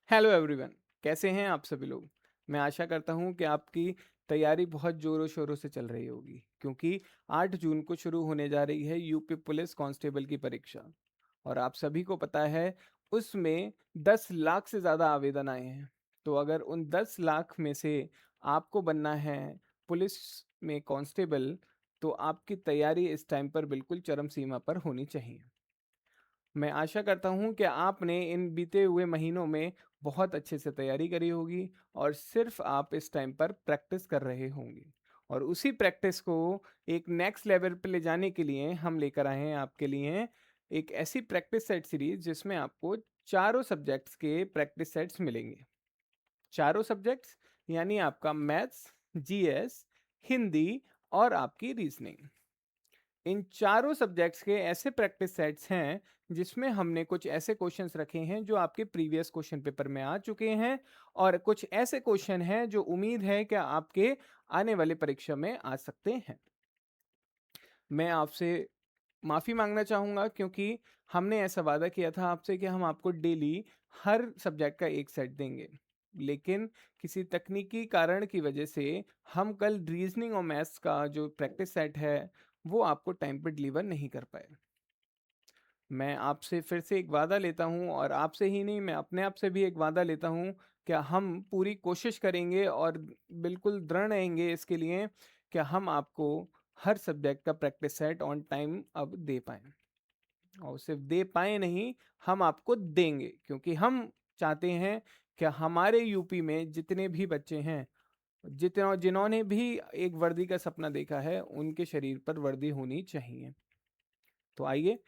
Hello everyone. कैसे हैं आप सभी लोग। मैं आशा करता हूं कि आपकी तैयारी बहुत ज़ोरों शोरों से चल रही होगी क्योंकि 8 जून को शुरू होने जा रही है यूपी पुलिस कांस्टेबल की परीक्षा। और आप सभी को पता है उसमें 10 लाख से ज़्यादा आवेदन आए हैं। तो अगर उन 10 लाख में से आपको बनना है पुलिस में कांस्टेबल, तो आपकी तैयारी इस टाइम पर बिल्कुल चरम सीमा पर होनी चाहिए। मैं आशा करता हूँ कि आपने इन बीते हुए महीनों में बहुत अच्छे से तैयारी करी होगी और सिर्फ आप इस टाइम पर प्रैक्टिस कर रहे होंगे। और उसी प्रैक्टिस को एक नेक्स्ट लेवल पे ले जाने के लिए हम लेकर आए हैं आपके लिए एक ऐसी प्रैक्टिस सेट सीरीज जिसमें आपको चारों सब्जेक्ट्स के प्रैक्टिस सेट्स मिलेंगे। चारों सब्जेक्ट्स यानी आपका मैथ्स, जीएस, हिंदी और आपकी रीजनिंग। इन चारों सब्जेक्ट्स के ऐसे प्रैक्टिस सेट्स हैं जिसमें हमने कुछ ऐसे क्वेश्चंस रखे हैं जो आपके प्रीवियस क्वेश्चन पेपर में आ चुके हैं और कुछ ऐसे क्वेश्चन हैं जो उम्मीद है कि आपके आने वाले परीक्षा में आ सकते हैं। मैं आपसे माफ़ी मांगना चाहूँगा क्योंकि हमने ऐसा वादा किया था आपसे कि हम आपको डेली हर सब्जेक्ट का एक सेट देंगे। लेकिन किसी तकनीकी कारण की वजह से हम कल रीजनिंग और मैथ्स का जो प्रैक्टिस सेट है वो आपको टाइम पे डिलीवर नहीं कर पाए। मैं आपसे फिर से एक वादा लेता हूँ और आपसे ही नहीं, मैं अपने आप से भी एक वादा लेता हूँ कि हम पूरी कोशिश करेंगे और बिल्कुल दृढ़ रहेंगे इसके लिए कि हम आपको हर सब्जेक्ट का प्रैक्टिस सेट ऑन टाइम अब दे पाएँ। और सिर्फ दे पाएँ नहीं, हम आपको देंगे क्योंकि हम चाहते हैं कि हमारे यूपी में जितने भी बच्चे हैं, जिन्होंने भी एक वर्दी का सपना देखा है, उनके शरीर पर वर्दी होनी चाहिए। तो आइए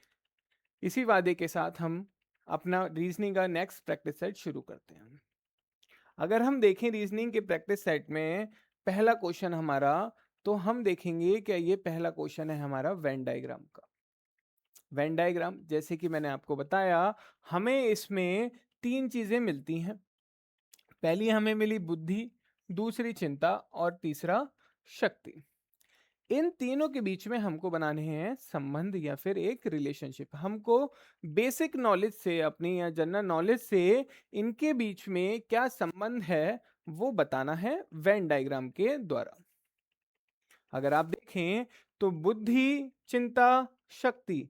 इसी वादे के साथ हम अपना रीजनिंग का नेक्स्ट प्रैक्टिस सेट शुरू करते हैं। अगर हम देखें रीजनिंग के प्रैक्टिस सेट में पहला क्वेश्चन हमारा, तो हम देखेंगे कि ये पहला क्वेश्चन है हमारा वेन डायग्राम का। वेन डायग्राम जैसे कि मैंने आपको बताया, हमें इसमें तीन चीजें मिलती हैं। पहली हमें मिली बुद्धि, दूसरी चिंता और तीसरा शक्ति। इन तीनों के बीच में हमको बनाने हैं संबंध या फिर एक रिलेशनशिप। हमको बेसिक नॉलेज से, अपनी या जनरल नॉलेज से इनके बीच में क्या संबंध है वो बताना है वेन डायग्राम के द्वारा। अगर आप देखें तो बुद्धि, चिंता, शक्ति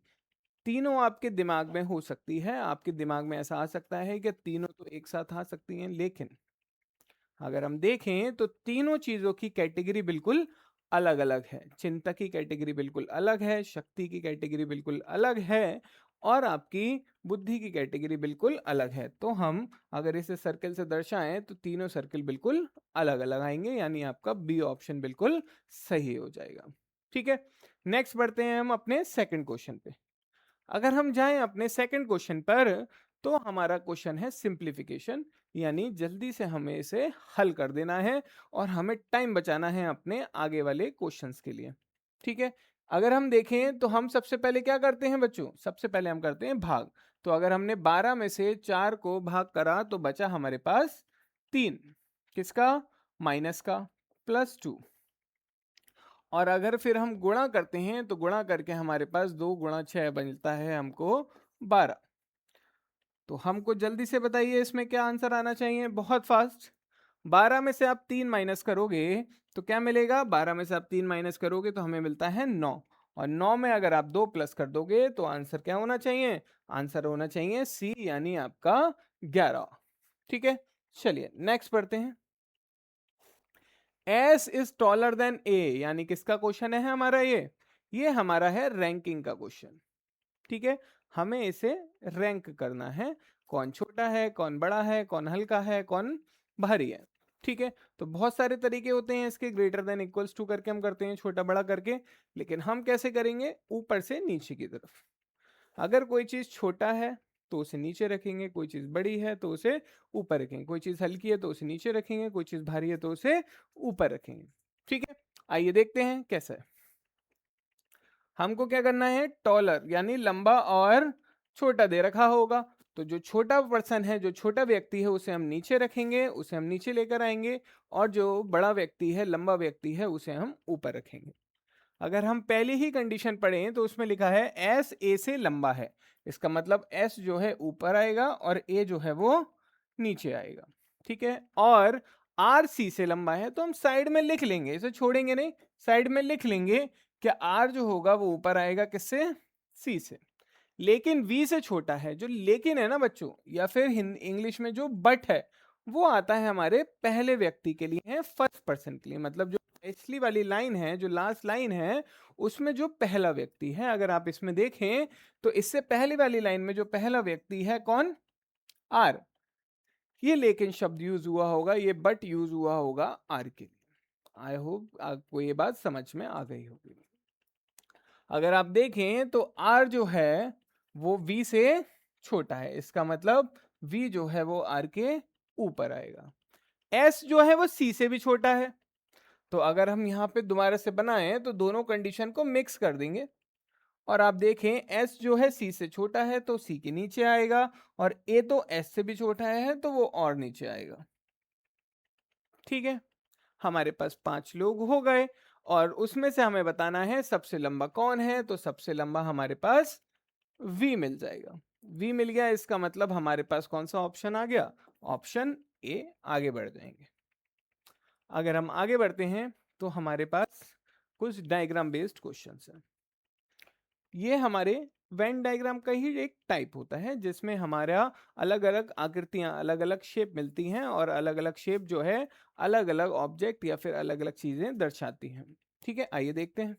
तीनों आपके दिमाग में हो सकती है। आपके दिमाग में ऐसा आ सकता है कि तीनों तो एक साथ आ सकती हैं, लेकिन अगर हम देखें तो तीनों चीजों की कैटेगरी बिल्कुल अलग अलग है। चिंता की कैटेगरी बिल्कुल अलग है, शक्ति की कैटेगरी बिल्कुल अलग है और आपकी बुद्धि की कैटेगरी बिल्कुल अलग है। तो हम अगर इसे सर्कल से दर्शाएं तो तीनों सर्कल बिल्कुल अलग अलग आएंगे, यानी आपका बी ऑप्शन बिल्कुल सही हो जाएगा। ठीक है, नेक्स्ट बढ़ते हैं हम अपने सेकंड क्वेश्चन पे। अगर हम जाएं अपने सेकंड क्वेश्चन पर, तो हमारा क्वेश्चन है सिंप्लीफिकेशन, यानी जल्दी से हमें इसे हल कर देना है और हमें टाइम बचाना है अपने आगे वाले क्वेश्चंस के लिए। ठीक है, अगर हम देखें तो हम सबसे पहले क्या करते हैं बच्चों, सबसे पहले हम करते हैं भाग। तो अगर हमने 12 में से 4 को भाग करा तो बचा हमारे पास 3। किसका? माइनस का, +2। और अगर फिर हम गुणा करते हैं तो गुणा करके हमारे पास 2 गुणा 6 बनता है हमको 12। तो हमको जल्दी से बताइए इसमें क्या आंसर आना चाहिए, बहुत फास्ट। 12 में से आप 3 माइनस करोगे तो क्या मिलेगा? 12 में से आप 3 माइनस करोगे तो हमें मिलता है 9। और 9 में अगर आप 2 प्लस कर दोगे तो आंसर क्या होना चाहिए? आंसर होना चाहिए सी, यानी आपका 11। ठीक है, चलिए नेक्स्ट पढ़ते हैं। एस इज टॉलर देन ए, यानी किसका क्वेश्चन है हमारा ये हमारा है रैंकिंग का क्वेश्चन। ठीक है, हमें इसे रैंक करना है, कौन छोटा है, कौन बड़ा है, कौन हल्का है, कौन भारी है। ठीक है, तो बहुत सारे तरीके होते हैं इसके, ग्रेटर देन इक्वल्स टू करके हम करते हैं, छोटा बड़ा करके। लेकिन हम कैसे करेंगे? ऊपर से नीचे की तरफ। अगर कोई चीज छोटा है तो उसे नीचे रखेंगे, कोई चीज बड़ी है तो उसे ऊपर रखेंगे, कोई चीज हल्की है तो उसे नीचे रखेंगे, कोई चीज भारी है तो उसे ऊपर रखेंगे। ठीक है, आइए देखते हैं कैसा है। हमको क्या करना है? टॉलर यानी लंबा और छोटा दे रखा होगा। तो जो छोटा पर्सन है, जो छोटा व्यक्ति है, उसे हम नीचे रखेंगे, उसे हम नीचे लेकर आएंगे। और जो बड़ा व्यक्ति है, लंबा व्यक्ति है, उसे हम ऊपर रखेंगे। अगर हम पहली ही कंडीशन पढ़ें तो उसमें लिखा है एस ए से लंबा है। इसका मतलब एस जो है ऊपर आएगा और ए जो है वो नीचे आएगा। ठीक है, और आर सी से लंबा है तो हम साइड में लिख लेंगे, इसे छोड़ेंगे नहीं, साइड में लिख लेंगे कि आर जो होगा वो ऊपर आएगा किससे, सी से। लेकिन वी से छोटा है, जो लेकिन है ना बच्चों, या फिर इंग्लिश में जो बट है, वो आता है हमारे पहले व्यक्ति के लिए, है फर्स्ट पर्सन के लिए। मतलब जो पिछली वाली लाइन है, जो लास्ट लाइन है, उसमें जो पहला व्यक्ति है, अगर आप इसमें देखें तो इससे पहली वाली लाइन में जो पहला व्यक्ति है कौन, आर, ये लेकिन शब्द यूज हुआ होगा, ये बट यूज हुआ होगा आर के लिए। आई होप आपको ये बात समझ में आ गई होगी। अगर आप देखें तो आर जो है वो वी से छोटा है, इसका मतलब वी जो है वो आर के ऊपर आएगा। एस जो है वो सी से भी छोटा है, तो अगर हम यहाँ पे दोबारा से बनाएं तो दोनों कंडीशन को मिक्स कर देंगे, और आप देखें एस जो है सी से छोटा है तो सी के नीचे आएगा, और ए तो एस से भी छोटा है तो वो और नीचे आएगा। ठीक है, हमारे पास 5 लोग हो गए, और उसमें से हमें बताना है सबसे लंबा कौन है, तो सबसे लंबा हमारे पास वी मिल जाएगा। वी मिल गया, इसका मतलब हमारे पास कौन सा ऑप्शन आ गया, ऑप्शन ए। आगे बढ़ जाएंगे। अगर हम आगे बढ़ते हैं तो हमारे पास कुछ डायग्राम बेस्ड क्वेश्चंस हैं। ये हमारे वेन डायग्राम का ही एक टाइप होता है, जिसमें हमारा अलग अलग आकृतियां, अलग अलग शेप मिलती हैं, और अलग अलग शेप जो है अलग अलग ऑब्जेक्ट या फिर अलग अलग चीजें दर्शाती हैं। ठीक है, आइए देखते हैं।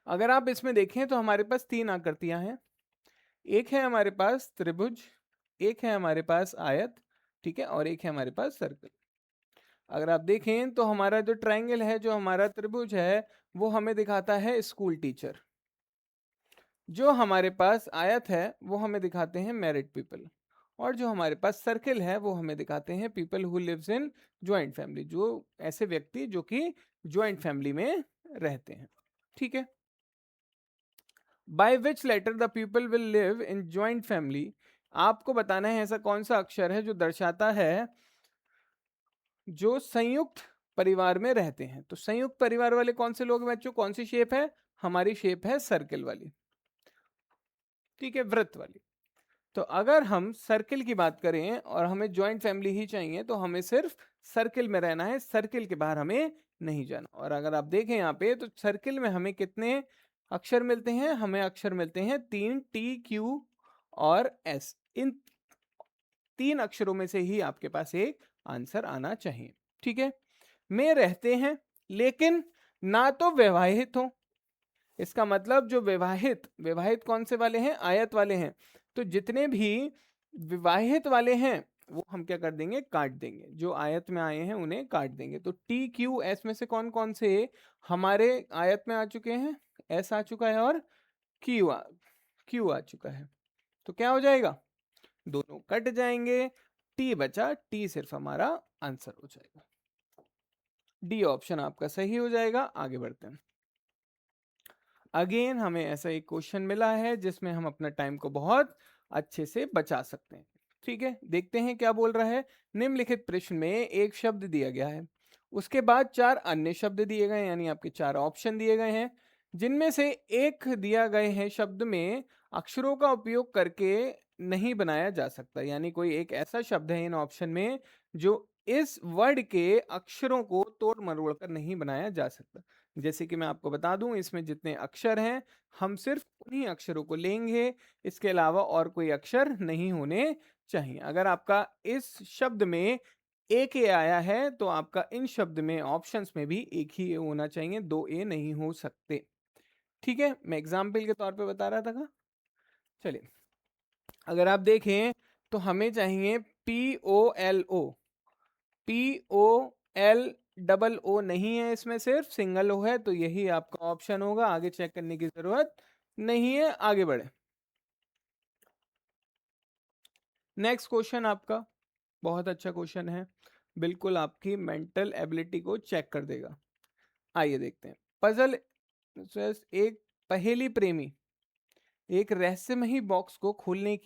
अगर आप इसमें देखें तो हमारे पास 3 आकृतियां हैं। एक है हमारे पास त्रिभुज, एक है हमारे पास आयत, ठीक है, और एक है हमारे पास सर्कल। अगर आप देखें तो हमारा जो ट्रायंगल है, जो हमारा त्रिभुज है, वो हमें दिखाता है स्कूल टीचर। जो हमारे पास आयत है वो हमें दिखाते हैं मैरिड पीपल, और जो हमारे पास सर्कल है वो हमें दिखाते हैं people who lives in joint family, जो ऐसे व्यक्ति जो कि ज्वाइंट फैमिली में रहते हैं। ठीक है, by which letter the people will live in joint family, आपको बताना है ऐसा कौन सा अक्षर है जो दर्शाता है जो संयुक्त परिवार में रहते हैं। तो संयुक्त परिवार वाले कौन से लोग हैं बच्चों, कौन सी शेप है, हमारी शेप है सर्कल वाली, ठीक है, वृत्त वाली। तो अगर हम सर्किल की बात करें और हमें ज्वाइंट फैमिली ही चाहिए, तो हमें सिर्फ सर्किल में रहना है, सर्किल के बाहर हमें नहीं जाना। और अगर आप देखें यहाँ पे तो सर्किल में हमें कितने अक्षर मिलते हैं, हमें अक्षर मिलते हैं 3, टी क्यू और एस। इन 3 अक्षरों में से ही आपके पास एक आंसर आना चाहिए। ठीक है, में रहते हैं लेकिन ना तो वैवाहित हो, इसका मतलब जो विवाहित, विवाहित कौन से वाले हैं, आयत वाले हैं। तो जितने भी विवाहित वाले हैं वो हम क्या कर देंगे, काट देंगे, जो आयत में आए हैं उन्हें काट देंगे। तो टी क्यू एस में से कौन कौन से हमारे आयत में आ चुके हैं, एस आ चुका है और क्यू आ चुका है। तो क्या हो जाएगा, दोनों कट जाएंगे, टी बचा, टी सिर्फ हमारा आंसर हो जाएगा। डी ऑप्शन आपका सही हो जाएगा। आगे बढ़ते हैं। अगेन हमें ऐसा एक क्वेश्चन मिला है जिसमें हम अपना टाइम को बहुत अच्छे से बचा सकते हैं। ठीक है, देखते हैं क्या बोल रहा है। निम्नलिखित प्रश्न में एक शब्द दिया गया है, उसके बाद 4 अन्य शब्द दिए गए हैं, यानी आपके 4 ऑप्शन दिए गए हैं, जिनमें से एक दिया गए हैं शब्द में अक्षरों का उपयोग करके नहीं बनाया जा सकता। यानी कोई एक ऐसा शब्द है इन ऑप्शन में जो इस वर्ड के अक्षरों को तोड़ मरोड़ कर नहीं बनाया जा सकता। जैसे कि मैं आपको बता दूं, इसमें जितने अक्षर हैं हम सिर्फ उन्हीं अक्षरों को लेंगे, इसके अलावा और कोई अक्षर नहीं होने चाहिए। अगर आपका इस शब्द में एक ए आया है तो आपका इन शब्द में ऑप्शंस में भी एक ही ए होना चाहिए, 2 ए नहीं हो सकते। ठीक है, मैं एग्जाम्पल के तौर पे बता रहा था। चलिए, अगर आप देखें तो हमें चाहिए POLO, POL नहीं है, इसमें सिर्फ सिंगल ओ है, तो यही आपका ऑप्शन होगा। आगे चेक करने की जरूरत नहीं है, आगे बढ़े। नेक्स्ट क्वेश्चन आपका बहुत अच्छा क्वेश्चन है, बिल्कुल आपकी मेंटल एबिलिटी को चेक कर देगा। आइए देखते हैं। पजल, एक पहेली प्रेमी एक रहस्यमयी बॉक्स को खोलने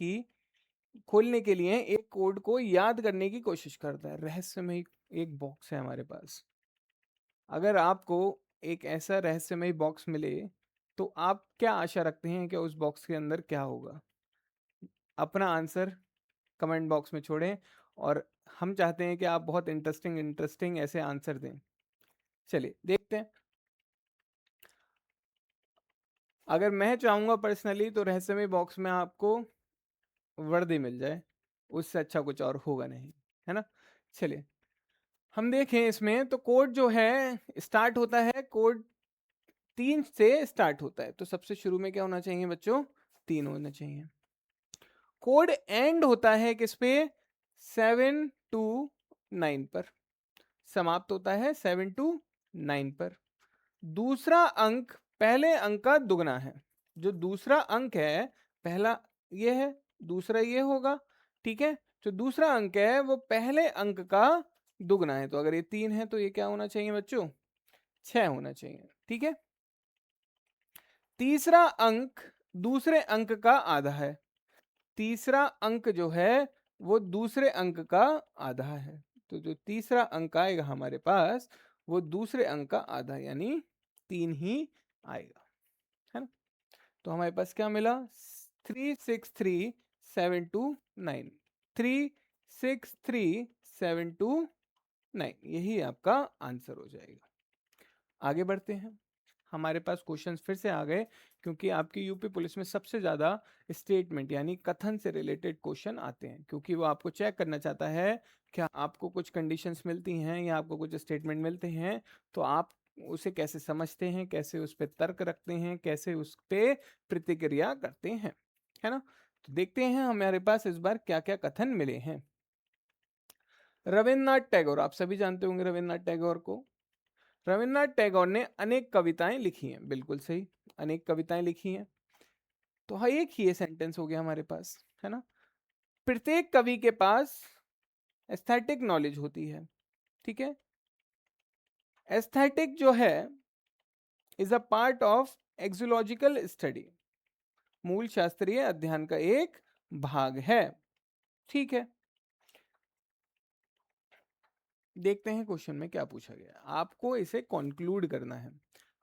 के लिए एक कोड को याद करने की कोशिश करता है। रहस्यमयी एक बॉक्स है हमारे पास, अगर आपको एक ऐसा रहस्यमयी बॉक्स मिले तो आप क्या आशा रखते हैं कि उस बॉक्स के अंदर क्या होगा? अपना आंसर कमेंट बॉक्स में छोड़ें, और हम चाहते हैं कि आप बहुत इंटरेस्टिंग ऐसे आंसर दें। चलिए देखते हैं। अगर मैं चाहूंगा पर्सनली तो रहस्यमय बॉक्स में आपको वर्दी मिल जाए, उससे अच्छा कुछ और होगा नहीं, है ना। चलिए हम देखें इसमें, तो कोड जो है स्टार्ट होता है, कोड 3 से स्टार्ट होता है, तो सबसे शुरू में क्या होना चाहिए बच्चों, 3 होना चाहिए। कोड एंड होता है किस पे, 7 टू 9 पर, समाप्त होता है 7 टू 9 पर। दूसरा अंक पहले अंक का दुगना है, जो दूसरा अंक है, पहला ये है, दूसरा ये होगा, ठीक है। जो दूसरा अंक है वो पहले अंक का दुगना है, तो अगर ये 3 है तो ये क्या होना चाहिए बच्चों, 6 होना चाहिए, ठीक है। तीसरा अंक दूसरे अंक का आधा है, तीसरा अंक जो है वो दूसरे अंक का आधा है, तो जो तीसरा अंक आएगा हमारे पास वो दूसरे अंक का आधा, यानी 3 ही आएगा, है ना। तो हमारे पास क्या मिला, 363729, 363729, यही आपका आंसर हो जाएगा। आगे बढ़ते हैं, हमारे पास क्वेश्चंस फिर से आ गए, क्योंकि आपकी यूपी पुलिस में सबसे ज़्यादा स्टेटमेंट यानी कथन से रिलेटेड क्वेश्चन आते हैं, क्योंकि वो आपको चेक करना चाहता है क्या आपको कुछ कंडीशंस मिलती हैं या आपको कुछ स्टेटमेंट मिलते हैं, तो आप उसे कैसे समझते हैं, कैसे उस पर तर्क रखते हैं, कैसे उस पर प्रतिक्रिया करते हैं, है ना। तो देखते हैं हमारे पास इस बार क्या क्या कथन मिले हैं। रविन्द्रनाथ टैगोर, आप सभी जानते होंगे रविन्द्रनाथ टैगोर को। रविन्द्रनाथ टैगोर ने अनेक कविताएं लिखी हैं, बिल्कुल सही, अनेक कविताएं लिखी हैं। तो हाँ, एक ही ये सेंटेंस हो गया हमारे पास, है ना। प्रत्येक कवि के पास एस्थेटिक नॉलेज होती है, ठीक है। एस्थेटिक जो है is a part of axiological study, मूल शास्त्रीय अध्ययन का एक भाग है, ठीक है। देखते हैं क्वेश्चन में क्या पूछा गया, आपको इसे कंक्लूड करना है।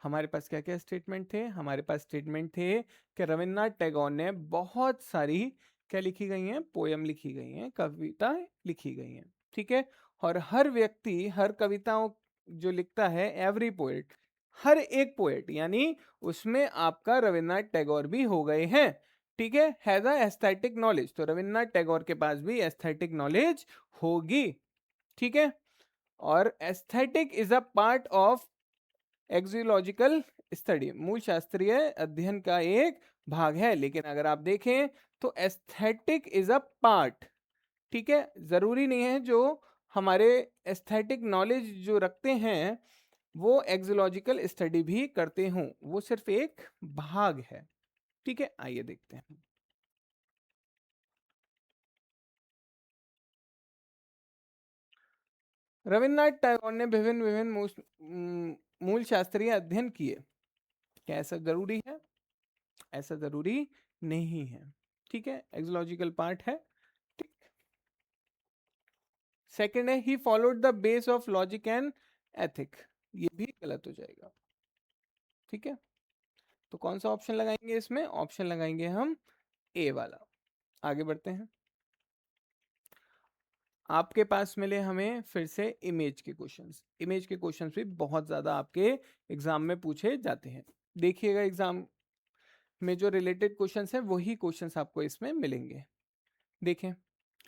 हमारे पास क्या क्या स्टेटमेंट थे, हमारे पास स्टेटमेंट थे कि रविन्द्रनाथ टैगोर ने बहुत सारी क्या लिखी गई हैं, पोयम लिखी गई हैं, कविताएं लिखी गई हैं, ठीक है। और हर व्यक्ति हर कविताओं जो लिखता है, एवरी पोएट, हर एक पोएट, यानी उसमें आपका रविन्द्रनाथ टैगोर भी हो गए हैं, ठीक है। हैज अ एस्थेटिक नॉलेज, तो रविन्द्रनाथ टैगोर के पास भी एस्थेटिक नॉलेज होगी, ठीक है। और aesthetic is a part of axiological study, मूल शास्त्रीय अध्ययन का एक भाग है। लेकिन अगर आप देखें तो एस्थेटिक इज अ पार्ट, ठीक है, जरूरी नहीं है जो हमारे एस्थेटिक नॉलेज जो रखते हैं वो एक्सियोलॉजिकल स्टडी भी करते हों, वो सिर्फ एक भाग है, ठीक है। आइए देखते हैं। रविन्द्रनाथ टैगोर ने विभिन्न विभिन्न मूल शास्त्रीय अध्ययन किए, क्या ऐसा जरूरी है, ऐसा जरूरी नहीं है, ठीक है, एक्सोलॉजिकल पार्ट है, ठीक। सेकंड है, he followed the base of logic and ethic, ये भी गलत हो जाएगा, ठीक है। तो कौन सा ऑप्शन लगाएंगे इसमें, ऑप्शन लगाएंगे हम ए वाला। आगे बढ़ते हैं, आपके पास मिले हमें फिर से इमेज के क्वेश्चंस, इमेज के क्वेश्चंस भी बहुत ज्यादा आपके एग्जाम में पूछे जाते हैं, देखिएगा एग्जाम में जो रिलेटेड क्वेश्चंस हैं वही क्वेश्चंस आपको इसमें मिलेंगे। देखें,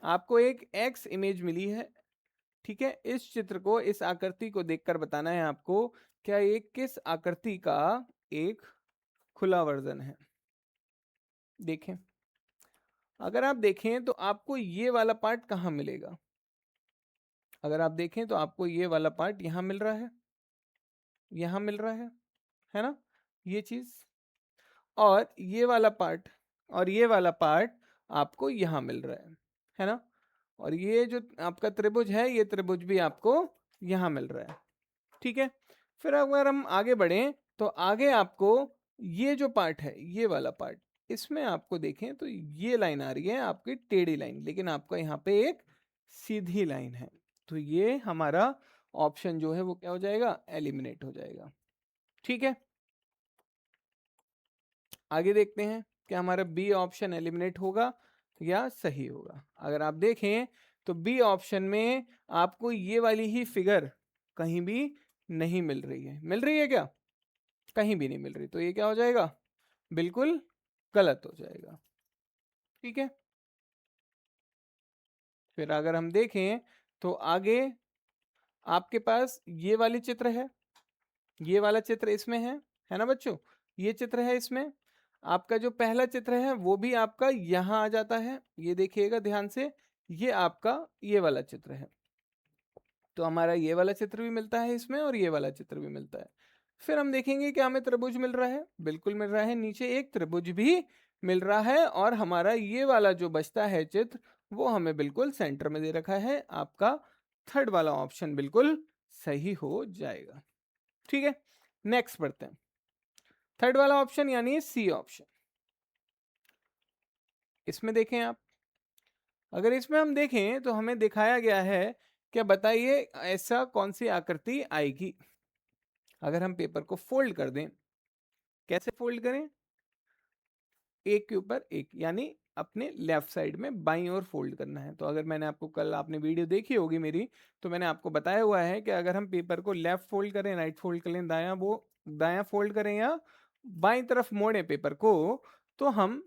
आपको एक एक्स इमेज मिली है, ठीक है। इस चित्र को, इस आकृति को देखकर बताना है आपको क्या ये किस आकृति का एक खुला वर्जन है। देखें, अगर आप देखें तो आपको ये वाला पार्ट कहाँ मिलेगा, अगर आप देखें तो आपको ये वाला पार्ट यहाँ मिल रहा है, यहाँ मिल रहा है ना, ये चीज, और ये वाला पार्ट, और ये वाला पार्ट आपको यहाँ मिल रहा है ना। और ये जो आपका त्रिभुज है, ये त्रिभुज भी आपको यहाँ मिल रहा है, ठीक है। फिर अगर हम आगे बढ़ें तो आगे आपको ये जो पार्ट है, ये वाला पार्ट, इसमें आपको देखें तो ये लाइन आ रही है आपकी टेढ़ी लाइन, लेकिन आपका यहाँ पे एक सीधी लाइन है, तो ये हमारा ऑप्शन जो है वो क्या हो जाएगा, एलिमिनेट हो जाएगा, ठीक है। आगे देखते हैं कि हमारा बी ऑप्शन एलिमिनेट होगा, या सही होगा। अगर आप देखें तो बी ऑप्शन में आपको ये वाली ही फिगर कहीं भी नहीं मिल रही है। मिल रही है क्या? कहीं भी नहीं मिल रही, तो ये क्या हो जाएगा? बिल्कुल गलत हो जाएगा। ठीक है, फिर अगर हम देखें तो आगे आपके पास ये वाली चित्र है, ये वाला चित्र इसमें है ना बच्चों? ये चित्र है इसमें। आपका जो पहला चित्र है वो भी आपका यहाँ आ जाता है, ये देखिएगा ध्यान से, ये आपका ये वाला चित्र है। तो हमारा ये वाला चित्र भी मिलता है इसमें और ये वाला चित्र भी मिलता है। फिर हम देखेंगे कि हमें त्रिभुज मिल रहा है, बिल्कुल मिल रहा है, नीचे एक त्रिभुज भी मिल रहा है और हमारा ये वाला जो बचता है चित्र वो हमें बिल्कुल सेंटर में दे रखा है। आपका थर्ड वाला ऑप्शन बिल्कुल सही हो जाएगा। ठीक है, नेक्स्ट बढ़ते हैं। थर्ड वाला ऑप्शन यानी सी ऑप्शन, इसमें देखें आप, अगर इसमें हम देखें तो हमें दिखाया गया है, क्या बताइए ऐसा कौन सी आकृति आएगी? अगर हम पेपर को फोल्ड कर दें, कैसे फोल्ड करें? एक के ऊपर एक, यानी अपने लेफ्ट साइड में बाईं ओर फोल्ड करना है। तो अगर मैंने आपको कल आपने वीडियो देखी होगी मेरी, तो मैंने आपको बताया हुआ है कि अगर हम पेपर को लेफ्ट फोल्ड करें, राइट फोल्ड करें, दायां फोल्ड करें या बाईं तरफ मोड़ें पेपर को, तो हम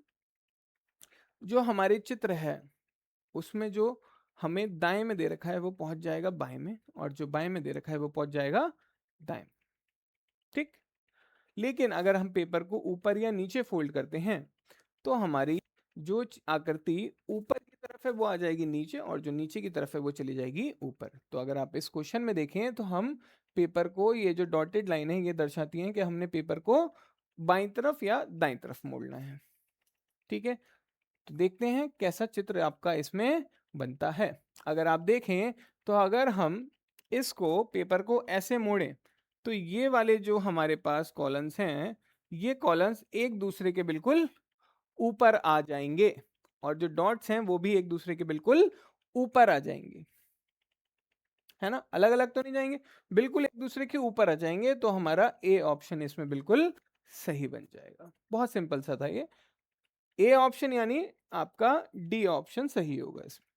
जो हमारे चित्र है उसमें जो हमें दाएं में दे रखा है वो पहुंच जाएगा बाएं में, और जो बाएं में दे रखा है वो पहुंच जाएगा दाएं में। ठीक, लेकिन अगर हम पेपर को ऊपर या नीचे फोल्ड करते हैं तो हमारी जो आकृति ऊपर की तरफ है वो आ जाएगी नीचे, और जो नीचे की तरफ है वो चली जाएगी ऊपर। तो अगर आप इस क्वेश्चन में देखें तो हम पेपर को, ये जो डॉटेड लाइन है ये दर्शाती हैं कि हमने पेपर को बाईं तरफ या दाईं तरफ मोड़ना है। ठीक है, तो देखते हैं कैसा चित्र आपका इसमें बनता है। अगर आप देखें तो अगर हम इसको पेपर को ऐसे मोड़ें तो ये वाले जो हमारे पास कॉलम्स हैं, ये कॉलम्स एक दूसरे के बिल्कुल ऊपर आ जाएंगे, और जो डॉट्स हैं वो भी एक दूसरे के बिल्कुल ऊपर आ जाएंगे, है ना? अलग अलग तो नहीं जाएंगे, बिल्कुल एक दूसरे के ऊपर आ जाएंगे। तो हमारा ए ऑप्शन इसमें बिल्कुल सही बन जाएगा। बहुत सिंपल सा था ये। ए ऑप्शन यानी आपका डी ऑप्शन सही होगा इसमें।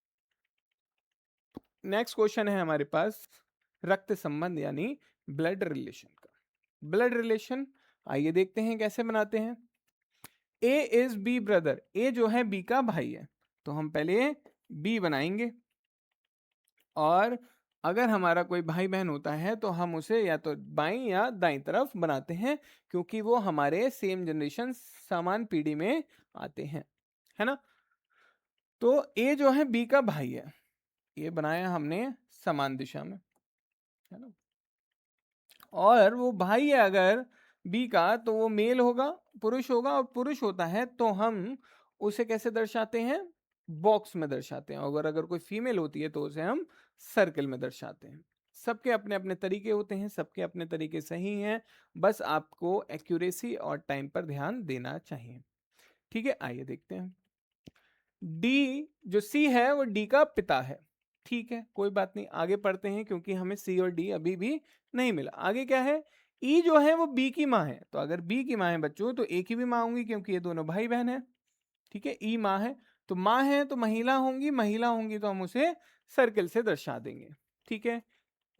नेक्स्ट क्वेश्चन है हमारे पास रक्त संबंध यानी ब्लड रिलेशन का। ब्लड रिलेशन आइए देखते हैं कैसे बनाते हैं। ए इज बी ब्रदर, ए जो है बी का भाई है, तो हम पहले बी बनाएंगे, और अगर हमारा कोई भाई बहन होता है तो हम उसे या तो बाईं या दाईं तरफ बनाते हैं, क्योंकि वो हमारे सेम जनरेशन समान पीढ़ी में आते हैं, है ना? तो ए जो है बी का भाई है, ये बनाया हमने समान दिशा में, है ना? और वो भाई है अगर बी का, तो वो मेल होगा, पुरुष होगा, और पुरुष होता है तो हम उसे कैसे दर्शाते हैं? बॉक्स में दर्शाते हैं। अगर अगर कोई फीमेल होती है तो उसे हम सर्कल में दर्शाते हैं। सबके अपने अपने तरीके होते हैं, सबके अपने तरीके सही हैं, बस आपको एक्यूरेसी और टाइम पर ध्यान देना चाहिए। ठीक है, आइए देखते हैं। डी जो सी है वो डी का पिता है। ठीक है, कोई बात नहीं, आगे पढ़ते हैं क्योंकि हमें सी और डी अभी भी नहीं मिला। आगे क्या है? ई जो है वो बी की माँ है, तो अगर बी की माँ है बच्चों तो ए की भी माँ होंगी, क्योंकि ये दोनों भाई बहन है। ठीक है, ई माँ है, तो माँ है तो महिला होंगी, महिला होंगी तो हम उसे सर्कल से दर्शा देंगे। ठीक है,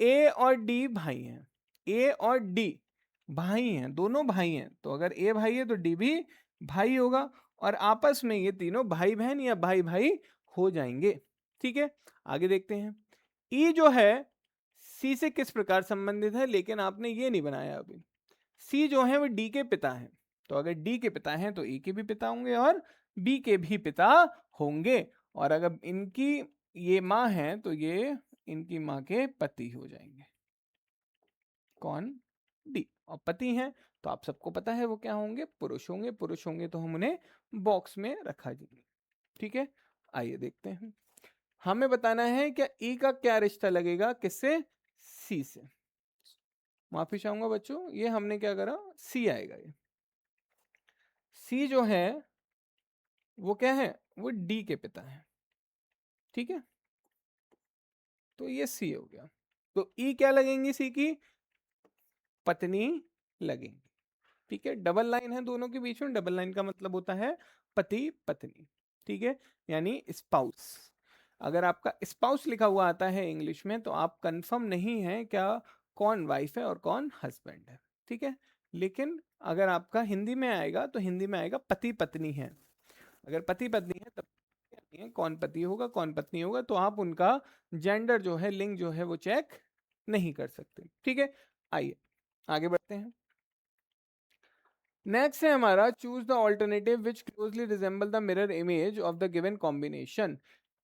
ए और डी भाई हैं, ए और डी भाई हैं, दोनों भाई हैं, तो अगर ए भाई है तो डी भी भाई होगा, और आपस में ये तीनों भाई बहन या भाई भाई हो जाएंगे। ठीक है, आगे देखते हैं। ई जो है सी से किस प्रकार संबंधित है, लेकिन आपने ये नहीं बनाया अभी। सी जो है वो डी के पिता हैं, तो अगर डी के पिता हैं तो ई के भी पिता होंगे और बी के भी पिता होंगे, और अगर इनकी ये माँ है तो ये इनकी माँ के पति हो जाएंगे। कौन? डी। और पति हैं तो आप सबको पता है वो क्या होंगे? पुरुष होंगे। पुरुष होंगे तो हम उन्हें बॉक्स में रखा देंगे। ठीक है, आइए देखते हैं। हमें बताना है क्या ई का क्या रिश्ता लगेगा किससे? सी से। माफी चाहूंगा बच्चों, ये हमने क्या करा, सी आएगा ये। सी जो है वो क्या है? वो डी के पिता है। ठीक है, तो ये सी हो गया। तो ई क्या लगेंगी सी की? पत्नी लगेंगी। ठीक है, डबल लाइन है दोनों के बीच में, डबल लाइन का मतलब होता है पति पत्नी। ठीक है, यानी स्पाउस। अगर आपका स्पाउस लिखा हुआ आता है इंग्लिश में तो आप कंफर्म नहीं है क्या कौन वाइफ है और कौन हस्बैंड है, ठीक है। लेकिन अगर आपका हिंदी में आएगा तो हिंदी में आएगा पति पत्नी है। अगर पति पत्नी है तब नहीं है, कौन पति होगा कौन पत्नी होगा, तो आप उनका जेंडर जो है, लिंग जो है वो चेक नहीं कर सकते, ठीक है। आइए आगे बढ़ते हैं। नेक्स्ट है हमारा choose the alternative which closely resemble the mirror image of the given combination.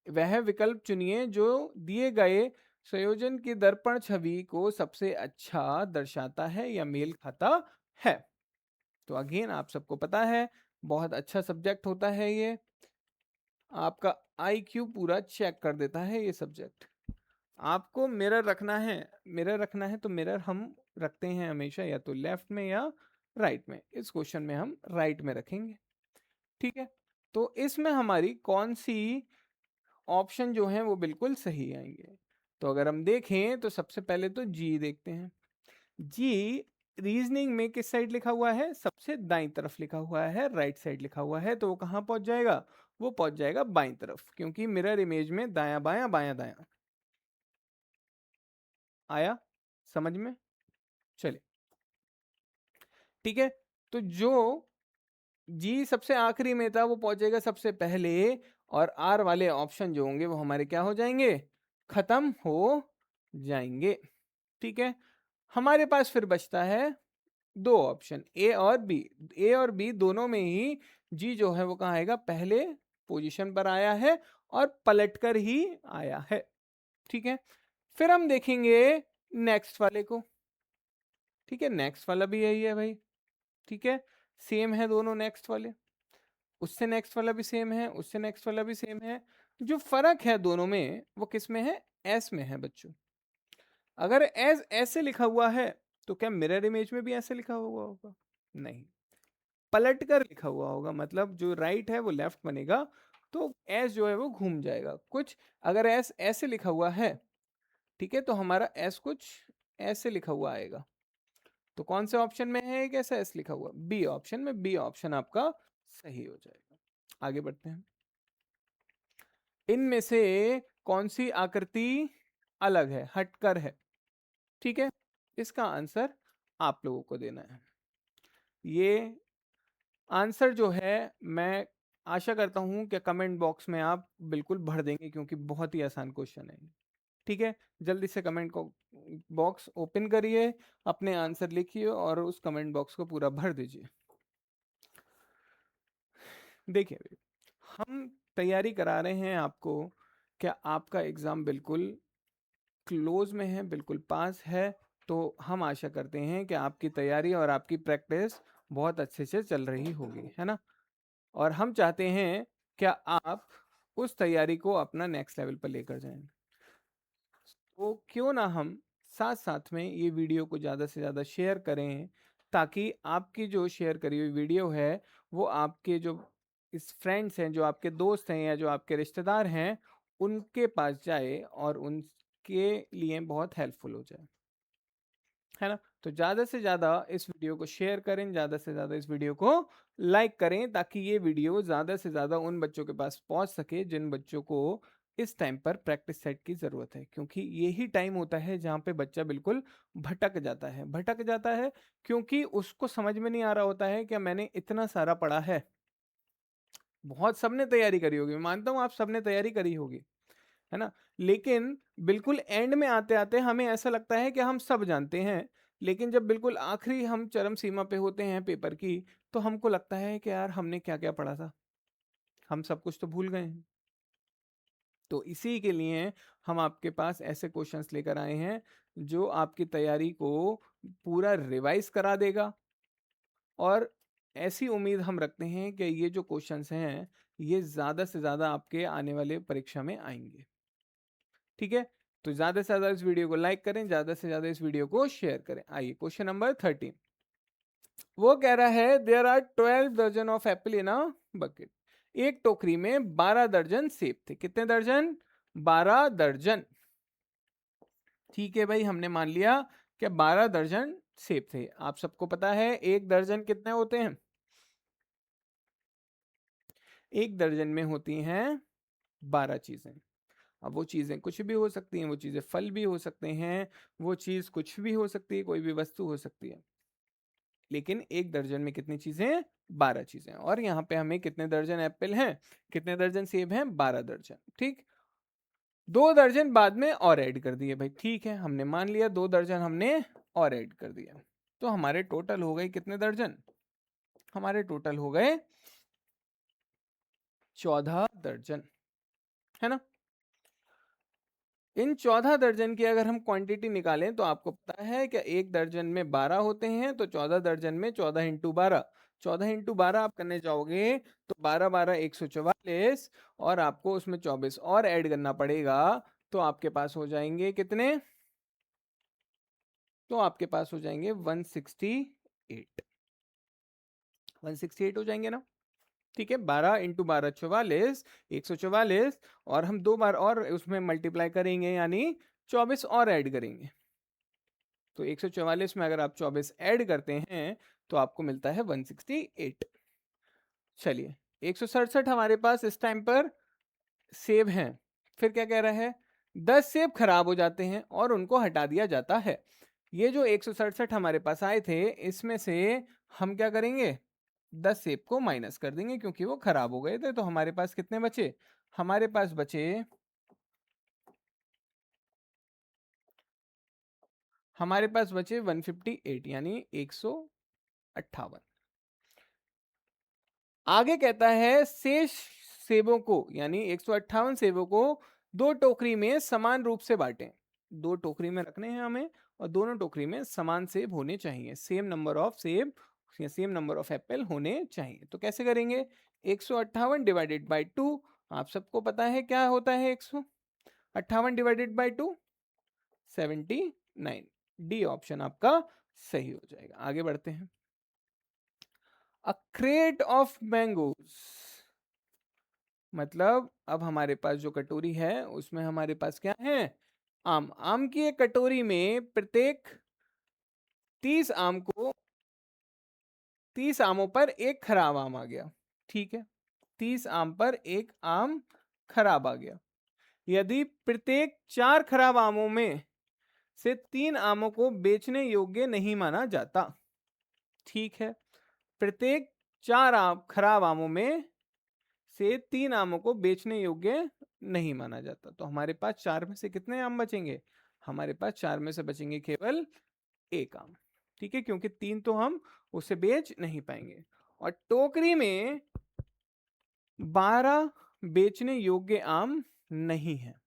वह विकल्प चुनिए जो दिए गए संयोजन की दर्पण छवि को सबसे अच्छा दर्शाता है या मेल खाता है। तो अगेन आप सबको पता है बहुत अच्छा सब्जेक्ट होता है ये, आपका आईक्यू पूरा चेक कर देता है ये सब्जेक्ट। आपको मिरर रखना है, मिरर रखना है तो मिरर हम रखते हैं हमेशा या तो लेफ्ट में या राइट में। इस क्वेश्चन में हम राइट में रखेंगे, ठीक है। तो इसमें हमारी कौन सी ऑप्शन जो है वो बिल्कुल सही आएंगे। तो अगर हम देखें तो सबसे पहले तो जी देखते हैं। जी रीजनिंग में किस साइड लिखा हुआ है, सबसे दाईं तरफ लिखा हुआ है, राइट साइड लिखा हुआ है, तो वो कहाँ पहुंच जाएगा, वो पहुंच जाएगा बाईं तरफ, क्योंकि मिरर इमेज में दायां बायां बायां दायां। आया समझ में, चलिए ठीक है। तो जो जी सबसे आखिरी में था वो पहुंचेगा सबसे पहले, और आर वाले ऑप्शन जो होंगे वो हमारे क्या हो जाएंगे, खत्म हो जाएंगे, ठीक है। हमारे पास फिर बचता है दो ऑप्शन, ए और बी। ए और बी दोनों में ही जी जो है वो कहाँ आएगा, पहले पोजीशन पर आया है और पलटकर ही आया है, ठीक है। फिर हम देखेंगे नेक्स्ट वाले को, ठीक है। नेक्स्ट वाला भी यही है भाई, ठीक है, सेम है दोनों नेक्स्ट वाले। उससे नेक्स्ट वाला भी सेम है, उससे नेक्स्ट वाला भी सेम है। जो फर्क है दोनों में वो किस में है, एस में है बच्चों। अगर एस ऐसे लिखा हुआ है तो क्या मिरर इमेज में भी ऐसे लिखा हुआ होगा, नहीं, पलट कर लिखा हुआ होगा, मतलब जो राइट है वो लेफ्ट बनेगा, तो एस जो है वो घूम जाएगा कुछ। अगर एस ऐसे लिखा हुआ है, ठीक है, तो हमारा एस कुछ ऐसे लिखा हुआ आएगा। तो कौन से ऑप्शन में है एक ऐसा एस लिखा हुआ, बी ऑप्शन में, बी ऑप्शन आपका सही हो जाएगा। आगे बढ़ते हैं। इनमें से कौन सी आकृति अलग है, हटकर है, ठीक है। इसका आंसर आप लोगों को देना है। ये आंसर जो है मैं आशा करता हूं कि कमेंट बॉक्स में आप बिल्कुल भर देंगे, क्योंकि बहुत ही आसान क्वेश्चन है, ठीक है। जल्दी से कमेंट को बॉक्स ओपन करिए, अपने आंसर लिखिए और उस कमेंट बॉक्स को पूरा भर दीजिए। देखिए हम तैयारी करा रहे हैं आपको, क्या आपका एग्ज़ाम बिल्कुल क्लोज में है, बिल्कुल पास है। तो हम आशा करते हैं कि आपकी तैयारी और आपकी प्रैक्टिस बहुत अच्छे से चल रही होगी, है ना। और हम चाहते हैं क्या आप उस तैयारी को अपना नेक्स्ट लेवल पर लेकर जाएं। तो क्यों ना हम साथ साथ में ये वीडियो को ज़्यादा से ज़्यादा शेयर करें, ताकि आपकी जो शेयर करी हुई वीडियो है वो आपके जो इस फ्रेंड्स हैं, जो आपके दोस्त हैं या जो आपके रिश्तेदार हैं, उनके पास जाए और उनके लिए बहुत हेल्पफुल हो जाए, है ना। तो ज़्यादा से ज़्यादा इस वीडियो को शेयर करें, ज़्यादा से ज़्यादा इस वीडियो को लाइक करें, ताकि ये वीडियो ज़्यादा से ज़्यादा उन बच्चों के पास पहुंच सके जिन बच्चों को इस टाइम पर प्रैक्टिस सेट की ज़रूरत है। क्योंकि यही टाइम होता है जहाँ पे बच्चा बिल्कुल भटक जाता है, भटक जाता है क्योंकि उसको समझ में नहीं आ रहा होता है कि मैंने इतना सारा पढ़ा है। बहुत सबने तैयारी करी होगी, मैं मानता हूँ आप सबने तैयारी करी होगी, है ना। लेकिन बिल्कुल एंड में आते आते हमें ऐसा लगता है कि हम सब जानते हैं, लेकिन जब बिल्कुल आखिरी हम चरम सीमा पे होते हैं पेपर की, तो हमको लगता है कि यार हमने क्या क्या पढ़ा था, हम सब कुछ तो भूल गए हैं। तो इसी के लिए हम आपके पास ऐसे क्वेश्चंस लेकर आए हैं जो आपकी तैयारी को पूरा रिवाइज करा देगा। और ऐसी उम्मीद हम रखते हैं कि ये जो क्वेश्चंस हैं ये ज़्यादा से ज़्यादा आपके आने वाले परीक्षा में आएंगे, ठीक है। तो ज्यादा से ज्यादा इस वीडियो को लाइक करें, ज्यादा से ज्यादा इस वीडियो को शेयर करें। आइए क्वेश्चन नंबर 13, वो कह रहा है देयर आर 12 दर्जन of apple in a bucket. एक टोकरी में 12 दर्जन सेब थे। कितने दर्जन, 12 दर्जन, ठीक है भाई, हमने मान लिया कि 12 दर्जन सेब थे। आप सबको पता है एक दर्जन कितने होते हैं, एक दर्जन में होती हैं 12 चीजें। अब वो चीजें कुछ भी हो सकती हैं, वो चीजें फल भी हो सकते हैं, वो चीज कुछ भी हो सकती है, कोई भी वस्तु हो सकती है, लेकिन एक दर्जन में कितनी चीजें? 12 चीजें। और यहाँ पे हमें कितने दर्जन एप्पल हैं, कितने दर्जन सेब हैं? 12 दर्जन। ठीक, 2 दर्जन बाद में और ऐड कर दिए भाई, ठीक है, हमने मान लिया 2 दर्जन हमने और ऐड कर दिया, तो हमारे टोटल हो गए कितने दर्जन? हमारे टोटल हो गए 14 दर्जन, है ना। इन 14 दर्जन की अगर हम क्वांटिटी निकालें तो आपको पता है कि एक दर्जन में 12 होते हैं, तो 14 दर्जन में 14 इंटू 12, 14 इंटू 12 आप करने जाओगे तो 12 12 144, और आपको उसमें 24 और ऐड करना पड़ेगा, तो आपके पास हो जाएंगे कितने? तो आपके पास हो जाएंगे 168, 168 हो जाएंगे ना। ठीक है, 12 इंटू 12 44, 144, और हम 2 बार और उसमें मल्टीप्लाई करेंगे, यानी 24 और ऐड करेंगे, तो 144 में अगर आप 24 ऐड करते हैं तो आपको मिलता है 168। चलिए, 167 हमारे पास इस टाइम पर सेब हैं। फिर क्या कह रहा है? 10 सेब खराब हो जाते हैं और उनको हटा दिया जाता है। ये जो 167 हमारे पास आए थे, इसमें से हम क्या करेंगे? 10 सेब को माइनस कर देंगे क्योंकि वो खराब हो गए थे, तो हमारे पास कितने बचे? हमारे पास बचे, हमारे पास बचे 158, यानी 158। आगे कहता है शेष सेबों को, यानी 158 सेबों को 2 टोकरी में समान रूप से बांटें। 2 टोकरी में रखने हैं हमें, और दोनों टोकरी में समान सेब होने चाहिए, सेम नंबर ऑफ सेब या सेम नंबर ऑफ एप्पल होने चाहिए। तो कैसे करेंगे? 158 डिवाइडेड बाई 2, आप सबको पता है क्या होता है 158 डिवाइडेड बाई 2, 79। डी ऑप्शन आपका सही हो जाएगा। आगे बढ़ते हैं। अ क्रेट ऑफ मैंगोज, मतलब अब हमारे पास जो कटोरी है उसमें हमारे पास क्या है? आम। आम की एक कटोरी में प्रत्येक 30 आम को, 30 आमों पर एक खराब आम आ गया। ठीक है, 30 आम पर एक आम खराब आ गया। यदि प्रत्येक 4 खराब आमों में से 3 आमों को बेचने योग्य नहीं माना जाता। ठीक है, प्रत्येक 4 आम खराब आमों में से 3 आमों को बेचने योग्य नहीं माना जाता, तो हमारे पास 4 में से कितने आम बचेंगे? हमारे पास 4 में से बचेंगे केवल एक आम। ठीक है, क्योंकि 3 तो हम उसे बेच नहीं पाएंगे। और टोकरी में 12 बेचने योग्य आम नहीं है।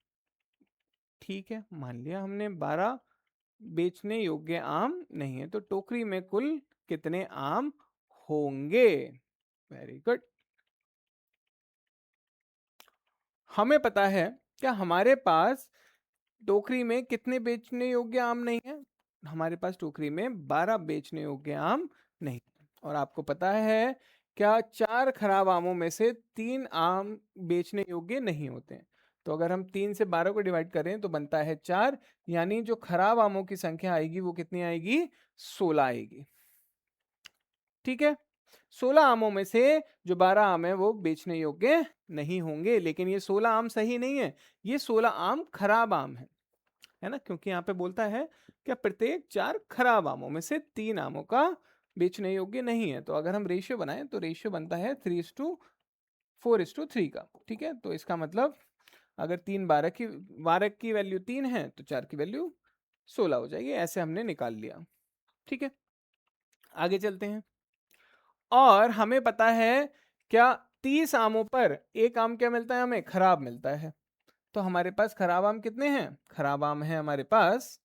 ठीक है, मान लिया हमने 12 बेचने योग्य आम नहीं है, तो टोकरी में कुल कितने आम होंगे? Very good. हमें पता है क्या हमारे पास टोकरी में कितने बेचने योग्य आम नहीं है? हमारे पास टोकरी में 12 बेचने योग्य आम नहीं है। और आपको पता है क्या 4 खराब आमों में से 3 आम बेचने योग्य नहीं होते हैं। तो अगर हम 3 से 12 को डिवाइड करें तो बनता है 4, यानी जो खराब आमों की संख्या आएगी वो कितनी आएगी? 16 आएगी। ठीक है, 16 आमों में से जो 12 आम है वो बेचने योग्य नहीं होंगे, लेकिन ये 16 आम सही नहीं है, ये 16 आम खराब आम है ना, क्योंकि यहाँ पे बोलता है कि प्रत्येक 4 खराब आमों में से 3 आमों का बेचने योग्य नहीं है। तो अगर हम रेशियो बनाएं तो रेशियो बनता है 3:4:3 का। ठीक है, तो इसका मतलब अगर 12 की वैल्यू 3 है तो 4 की वैल्यू 16 हो जाएगी। ऐसे हमने निकाल लिया। ठीक है, आगे चलते हैं। और हमें पता है क्या 30 आमों पर एक आम क्या मिलता है? हमें खराब मिलता है। तो हमारे पास खराब आम कितने हैं? खराब आम है हमारे पास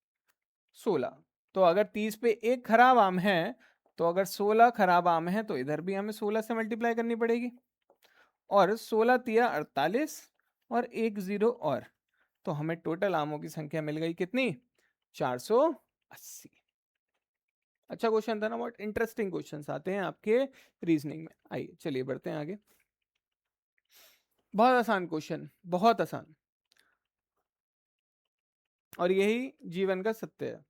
16। तो अगर 30 पे एक खराब आम है, तो अगर 16 खराब आम है तो इधर भी हमें 16 से मल्टीप्लाई करनी पड़ेगी, और 16 तिया 48, और एक जीरो और, तो हमें टोटल आमों की संख्या मिल गई कितनी? 480। अच्छा क्वेश्चन था ना, बहुत इंटरेस्टिंग क्वेश्चंस आते हैं आपके रीजनिंग में। आइए चलिए बढ़ते हैं आगे। बहुत आसान क्वेश्चन, बहुत आसान, और यही जीवन का सत्य है।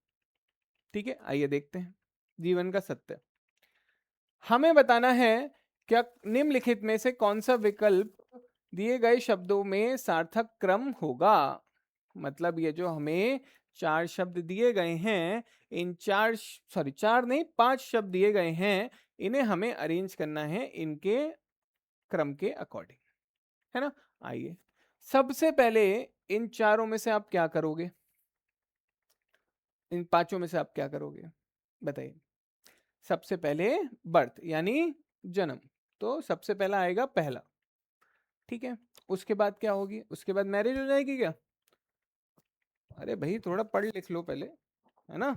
ठीक है, आइए देखते हैं जीवन का सत्य। हमें बताना है क्या निम्नलिखित में से कौन सा विकल्प दिए गए शब्दों में सार्थक क्रम होगा? मतलब ये जो हमें 4 शब्द दिए गए हैं, इन 4 नहीं 5 शब्द दिए गए हैं, इन्हें हमें अरेंज करना है इनके क्रम के अकॉर्डिंग, है ना? आइए, सबसे पहले इन चारों में से आप क्या करोगे? इन पांचों में से आप क्या करोगे? बताइए। सबसे पहले बर्थ यानी जन्म, तो सबसे पहला आएगा पहला, ठीक है। उसके बाद क्या होगी? उसके बाद मैरिज हो जाएगी क्या? अरे भाई थोड़ा पढ़ लिख लो पहले, है ना?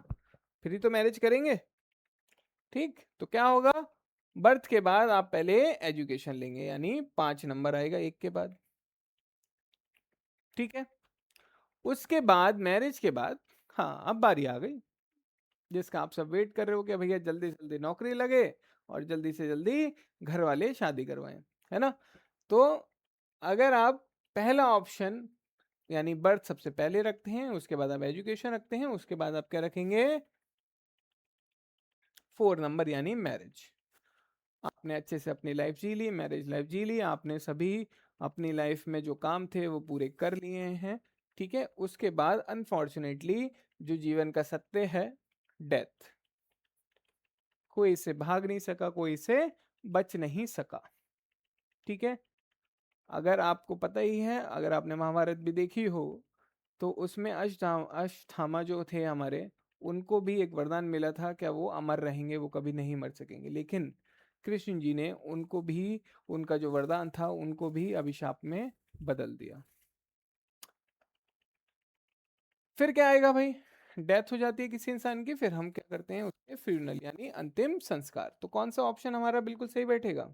फिर ही तो मैरिज करेंगे। ठीक, तो क्या होगा? बर्थ के बाद आप पहले एजुकेशन लेंगे, यानी 5 नंबर आएगा एक के बाद, ठीक है। उसके बाद मैरिज के बाद, हाँ अब बारी आ गई जिसका आप सब वेट कर रहे हो कि भैया जल्दी से जल्दी नौकरी लगे और जल्दी से जल्दी घर वाले शादी करवाएं, है ना? तो अगर आप पहला ऑप्शन यानी बर्थ सबसे पहले रखते हैं, उसके बाद आप एजुकेशन रखते हैं, उसके बाद आप क्या रखेंगे? 4 नंबर यानी मैरिज। आपने अच्छे से अपनी लाइफ जी ली, मैरिज लाइफ जी ली, आपने सभी अपनी लाइफ में जो काम थे वो पूरे कर लिए हैं, ठीक है। उसके बाद अनफॉर्चुनेटली जो जीवन का सत्य है, डेथ। कोई इससे भाग नहीं सका, कोई इससे बच नहीं सका, ठीक है। अगर आपको पता ही है, अगर आपने महाभारत भी देखी हो, तो उसमें अश्वत्थामा जो थे हमारे, उनको भी एक वरदान मिला था, क्या वो अमर रहेंगे, वो कभी नहीं मर सकेंगे। लेकिन कृष्ण जी ने उनको भी, उनका जो वरदान था उनको भी अभिशाप में बदल दिया। फिर क्या आएगा भाई? डेथ हो जाती है किसी इंसान की, फिर हम क्या करते हैं उसके फ्यूनरल यानी अंतिम संस्कार। तो कौन सा ऑप्शन हमारा बिल्कुल सही बैठेगा?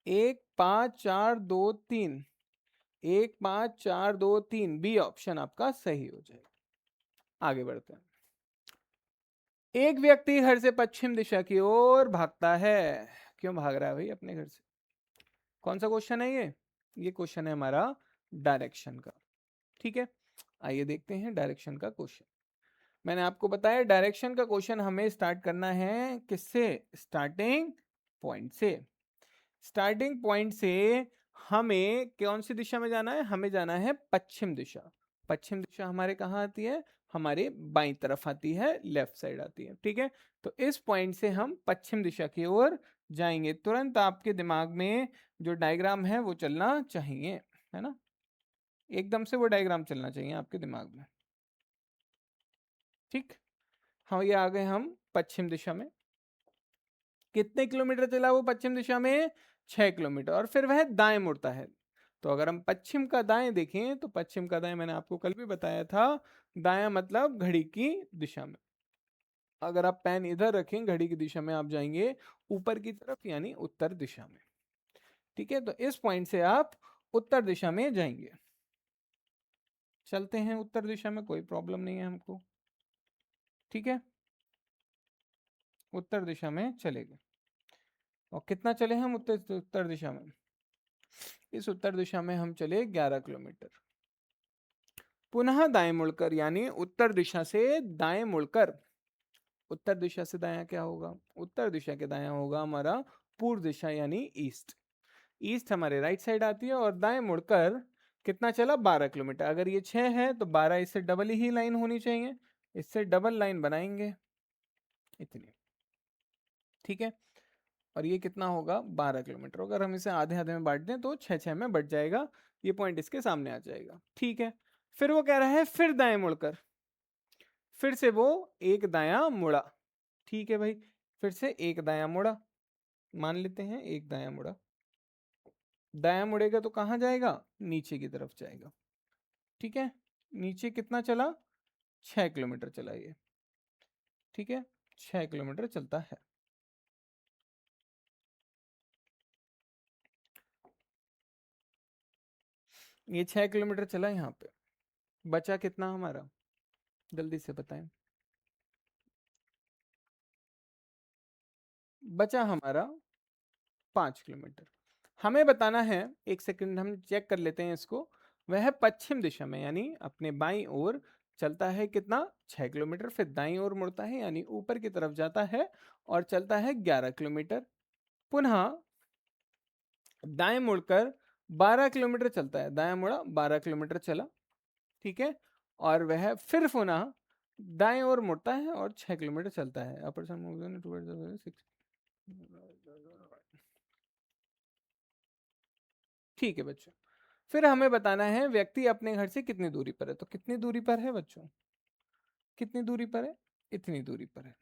1 5 4 2 3, 1 5 4 2 3 बी ऑप्शन आपका सही हो जाएगा। आगे बढ़ते हैं। एक व्यक्ति घर से पश्चिम दिशा की ओर भागता है। क्यों भाग रहा है भाई अपने घर से? कौन सा क्वेश्चन है ये क्वेश्चन है हमारा डायरेक्शन का, ठीक है। आइए देखते हैं डायरेक्शन का क्वेश्चन। मैंने आपको बताया डायरेक्शन का क्वेश्चन हमें स्टार्ट करना है किससे? स्टार्टिंग पॉइंट से। स्टार्टिंग पॉइंट से हमें कौन सी दिशा में जाना है? हमें जाना है पश्चिम दिशा। पश्चिम दिशा हमारे कहाँ आती है? हमारे बाईं तरफ आती है, लेफ्ट साइड आती है, ठीक है। तो इस पॉइंट से हम पश्चिम दिशा की ओर जाएंगे। तुरंत आपके दिमाग में जो डायग्राम है वो चलना चाहिए, है ना? एकदम से वो डायग्राम चलना चाहिए आपके दिमाग में, ठीक। हाँ, ये आ गए हम पश्चिम दिशा में। कितने किलोमीटर चला वो पश्चिम दिशा में? 6 किलोमीटर। और फिर वह दाएं मुड़ता है। तो अगर हम पश्चिम का दाएं देखें, तो पश्चिम का दाएं मैंने आपको कल भी बताया था, दायां मतलब घड़ी की दिशा में। अगर आप पेन इधर रखें, घड़ी की दिशा में आप जाएंगे ऊपर की तरफ यानी उत्तर दिशा में, ठीक है। तो इस पॉइंट से आप उत्तर दिशा में जाएंगे। चलते हैं उत्तर दिशा में, कोई प्रॉब्लम नहीं है हमको, ठीक है। उत्तर दिशा में चले गए। और कितना चले हम उत्तर उत्तर दिशा में? इस उत्तर दिशा में हम चले 11 किलोमीटर। पुनः दाएं मुड़कर यानी उत्तर दिशा से दाएं मुड़कर, उत्तर दिशा से दायां क्या होगा? उत्तर दिशा के दायां होगा हमारा पूर्व दिशा यानी ईस्ट। ईस्ट हमारे राइट साइड आती है। और दाएं मुड़कर कितना चला? 12 किलोमीटर। अगर ये 6 है तो 12 इससे डबल ही लाइन होनी चाहिए, इससे डबल लाइन बनाएंगे इतनी, ठीक है। और ये कितना होगा? 12 किलोमीटर। अगर हम इसे आधे आधे में बांट दें तो 6 6 में बढ़ जाएगा, ये पॉइंट इसके सामने आ जाएगा, ठीक है। फिर वो कह रहा है फिर दाएं मुड़कर, फिर से वो एक दायां मुड़ा, ठीक है भाई। फिर से एक दायां मुड़ा, मान लेते हैं एक दायां मुड़ा। दायां मुड़ेगा तो कहाँ जाएगा? नीचे की तरफ जाएगा, ठीक है। नीचे कितना चला? 6 किलोमीटर चला ये, ठीक है। 6 किलोमीटर चलता है। ये 6 किलोमीटर चला यहाँ पे। बचा कितना हमारा? जल्दी से बताएं। बचा हमारा 5 किलोमीटर। हमें बताना है, एक सेकंड हम चेक कर लेते हैं इसको। वह पश्चिम दिशा में यानी अपने बाईं ओर चलता है कितना? 6 किलोमीटर। फिर दाईं ओर मुड़ता है यानी ऊपर की तरफ जाता है और चलता है 11 किलोमीटर। पुनः दाएं मुड़कर 12 किलोमीटर चलता है, दाएं मुड़ा 12 किलोमीटर चला, ठीक है, और वह फिर पुनः दाएं ओर मुड़ता है और 6 किलोमीटर चलता है। अपर ठीक है बच्चों। फिर हमें बताना है व्यक्ति अपने घर से कितनी दूरी पर है। तो कितनी दूरी पर है बच्चों, कितनी दूरी पर है, इतनी दूरी पर है।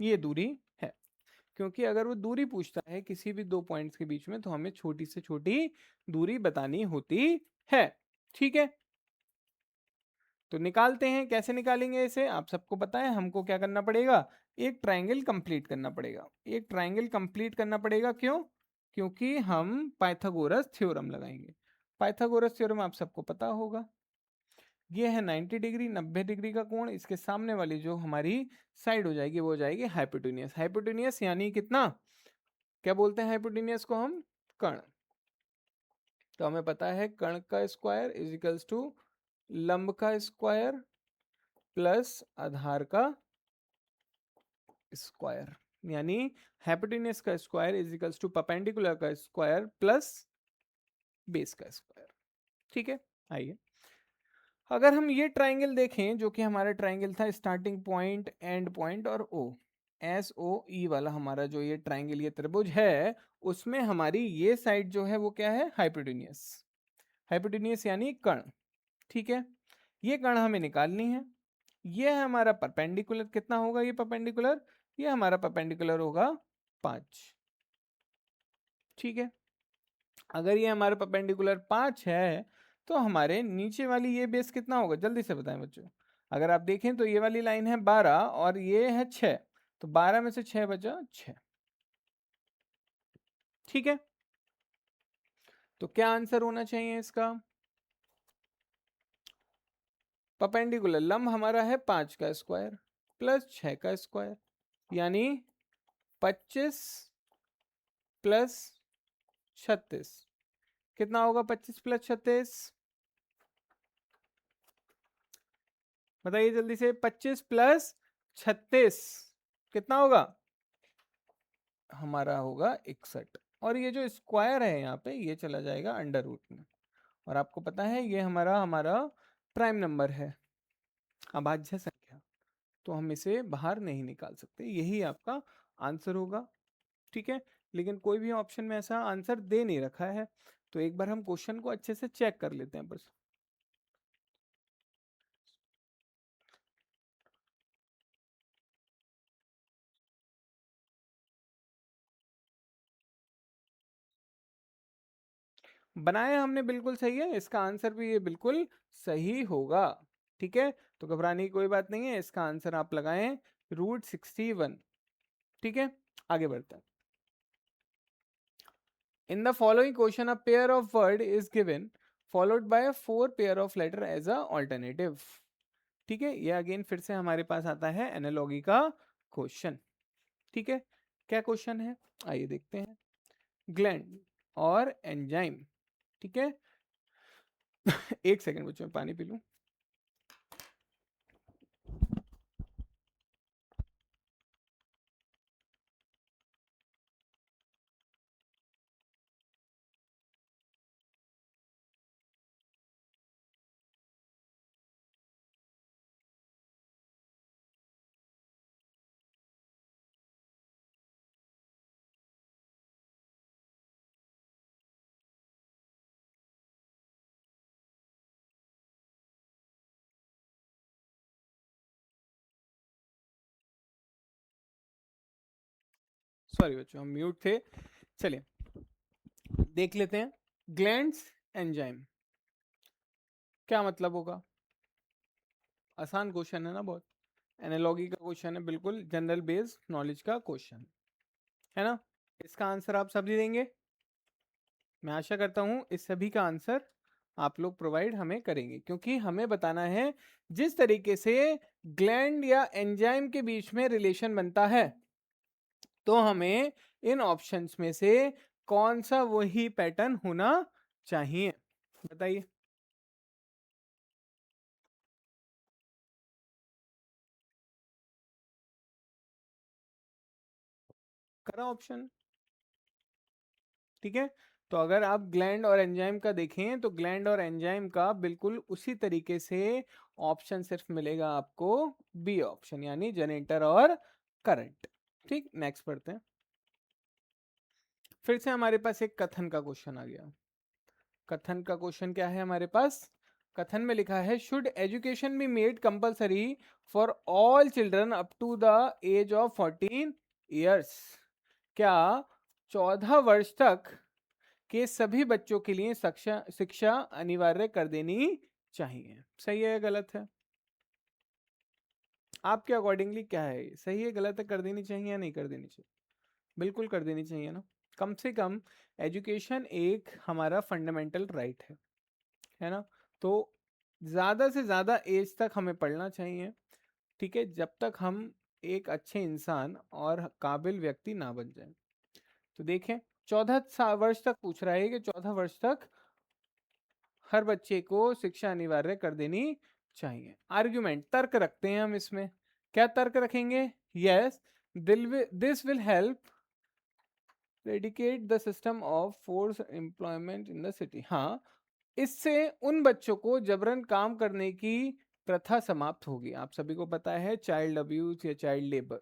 ये दूरी है, क्योंकि अगर वो दूरी पूछता है किसी भी दो पॉइंट्स के बीच में तो हमें छोटी से छोटी दूरी बतानी होती है, ठीक है। तो निकालते हैं, कैसे निकालेंगे इसे, आप सबको पता है हमको क्या करना पड़ेगा, एक ट्रायंगल कंप्लीट करना पड़ेगा, एक ट्रायंगल कंप्लीट करना पड़ेगा। क्यों? क्योंकि हम पाइथागोरस थ्योरम लगाएंगे। पाइथागोरस थ्योरम आप सबको पता होगा, ये है 90 डिग्री, 90 डिग्री का कोण, इसके सामने वाली जो हमारी साइड हो जाएगी वो हो जाएगी हाइपोटेनियस। हाइपोटेनियस यानी कितना, क्या बोलते हैं हाइपोटेनियस को हम, कर्ण। तो हमें पता है कर्ण का स्क्वायर इज इक्वल्स टू लंब का स्क्वायर प्लस आधार का स्क्वायर, यानी हाइपोटेनियस का square is equals to perpendicular का स्क्वायर प्लस बेस का स्क्वायर, ठीक है। आइए, अगर हम ये ट्राइंगल देखें जो कि हमारा ट्राइंगल था स्टार्टिंग पॉइंट, एंड पॉइंट और ओ, एस ओ ई वाला हमारा जो ये ट्राइंगल, ये त्रिभुज है, उसमें हमारी ये साइड जो है वो क्या है, हाइपोटेनियस। हाइपोटेनियस यानी कर्ण, ठीक है। ये कर्ण हमें निकालनी है। ये है हमारा परपेंडिकुलर, कितना होगा ये परपेंडिकुलर, ये हमारा परपेंडिकुलर होगा 5, ठीक है। अगर ये हमारा परपेंडिकुलर 5 है तो हमारे नीचे वाली ये बेस कितना होगा, जल्दी से बताएं बच्चों। अगर आप देखें तो ये वाली लाइन है 12 और ये है 6, तो 12 में से 6 बचा 6, ठीक है। तो क्या आंसर होना चाहिए इसका, परपेंडिकुलर लंब हमारा है 5 का स्क्वायर प्लस 6 का स्क्वायर, यानी 25 प्लस 36, कितना होगा 25 प्लस 36, बताइए जल्दी से, 25 प्लस 36 कितना होगा, हमारा होगा 61। और ये जो स्क्वायर है यहाँ पे ये चला जाएगा अंडर रूट में, और आपको पता है ये हमारा हमारा प्राइम नंबर है, अभाज्य संख्या, तो हम इसे बाहर नहीं निकाल सकते, यही आपका आंसर होगा, ठीक है। लेकिन कोई भी ऑप्शन में ऐसा आंसर दे नहीं रखा है, तो एक बार हम क्वेश्चन को अच्छे से चेक कर लेते हैं बस। बनाया हमने बिल्कुल सही है, इसका आंसर भी ये बिल्कुल सही होगा, ठीक है। तो घबराने की कोई बात नहीं है, इसका आंसर आप लगाएं √61, ठीक है। आगे बढ़ते हैं। In the following question a pair of word is given followed by 4 pair of letter as a alternative, ठीक है। ये अगेन फिर से हमारे पास आता है एनालॉगी का क्वेश्चन, ठीक है। क्या क्वेश्चन है, आइए देखते हैं। ग्लैंड और एंजाइम, ठीक है। एक सेकंड बच्चों, मैं पानी पी लूं। सॉरी बच्चों, हम म्यूट थे। चलिए देख लेते हैं, ग्लैंड्स एंजाइम क्या मतलब होगा। आसान क्वेश्चन है ना बहुत, एनालॉगी का क्वेश्चन है, बिल्कुल जनरल बेस्ड नॉलेज का क्वेश्चन है ना। इसका आंसर आप सभी देंगे, मैं आशा करता हूं इस सभी का आंसर आप लोग प्रोवाइड हमें करेंगे, क्योंकि हमें बताना है जिस तरीके से ग्लैंड या एंजाइम के बीच में रिलेशन बनता है, तो हमें इन ऑप्शंस में से कौन सा वही पैटर्न होना चाहिए। बताइए। करा ऑप्शन। ठीक है, तो अगर आप ग्लैंड और एंजाइम का देखें तो ग्लैंड और एंजाइम का बिल्कुल उसी तरीके से ऑप्शन सिर्फ मिलेगा आपको बी ऑप्शन, यानी जनरेटर और करंट। ठीक, नेक्स्ट पढ़ते हैं। फिर से हमारे पास एक कथन का क्वेश्चन आ गया। कथन का क्वेश्चन क्या है हमारे पास? कथन में लिखा है, should education be made compulsory for all children up to the age of 14 years. क्या 14 वर्ष तक के सभी बच्चों के लिए शिक्षा शिक्षा अनिवार्य कर देनी चाहिए? सही है या गलत है? आपके अकॉर्डिंगली क्या है, सही है गलत है, कर देनी चाहिए या नहीं कर देनी चाहिए? बिल्कुल कर देनी चाहिए ना। कम से कम एजुकेशन एक हमारा फंडामेंटल राइट है ना। तो ज़्यादा से ज़्यादा एज तक हमें पढ़ना चाहिए, ठीक है, जब तक हम एक अच्छे इंसान और काबिल व्यक्ति ना बन जाए। तो देखें, 14 वर्ष तक पूछ रहा है कि 14 वर्ष तक हर बच्चे को शिक्षा अनिवार्य कर देनी चाहिए। आर्ग्यूमेंट, तर्क रखते हैं हम इसमें। क्या तर्क रखेंगे? Yes, this will help eradicate the system of force employment in the city. हाँ, इससे उन बच्चों को जबरन काम करने की प्रथा समाप्त होगी। आप सभी को पता है चाइल्ड अब्यूज या चाइल्ड लेबर,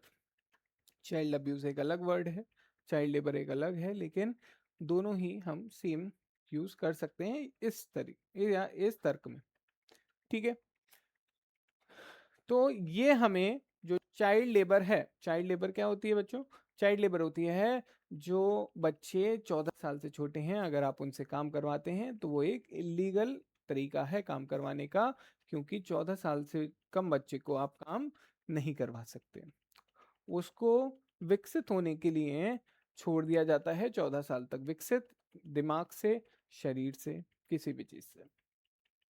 चाइल्ड अब्यूज एक अलग वर्ड है, चाइल्ड लेबर एक अलग है, लेकिन दोनों ही हम सेम यूज कर सकते हैं इस तरीके या इस तर्क में। ठीक है, तो ये हमें जो चाइल्ड लेबर है, चाइल्ड लेबर क्या होती है बच्चों? चाइल्ड लेबर होती है जो बच्चे 14 साल से छोटे हैं, अगर आप उनसे काम करवाते हैं तो वो एक इलीगल तरीका है काम करवाने का, क्योंकि 14 साल से कम बच्चे को आप काम नहीं करवा सकते। उसको विकसित होने के लिए छोड़ दिया जाता है 14 साल तक, विकसित दिमाग से, शरीर से, किसी भी चीज से।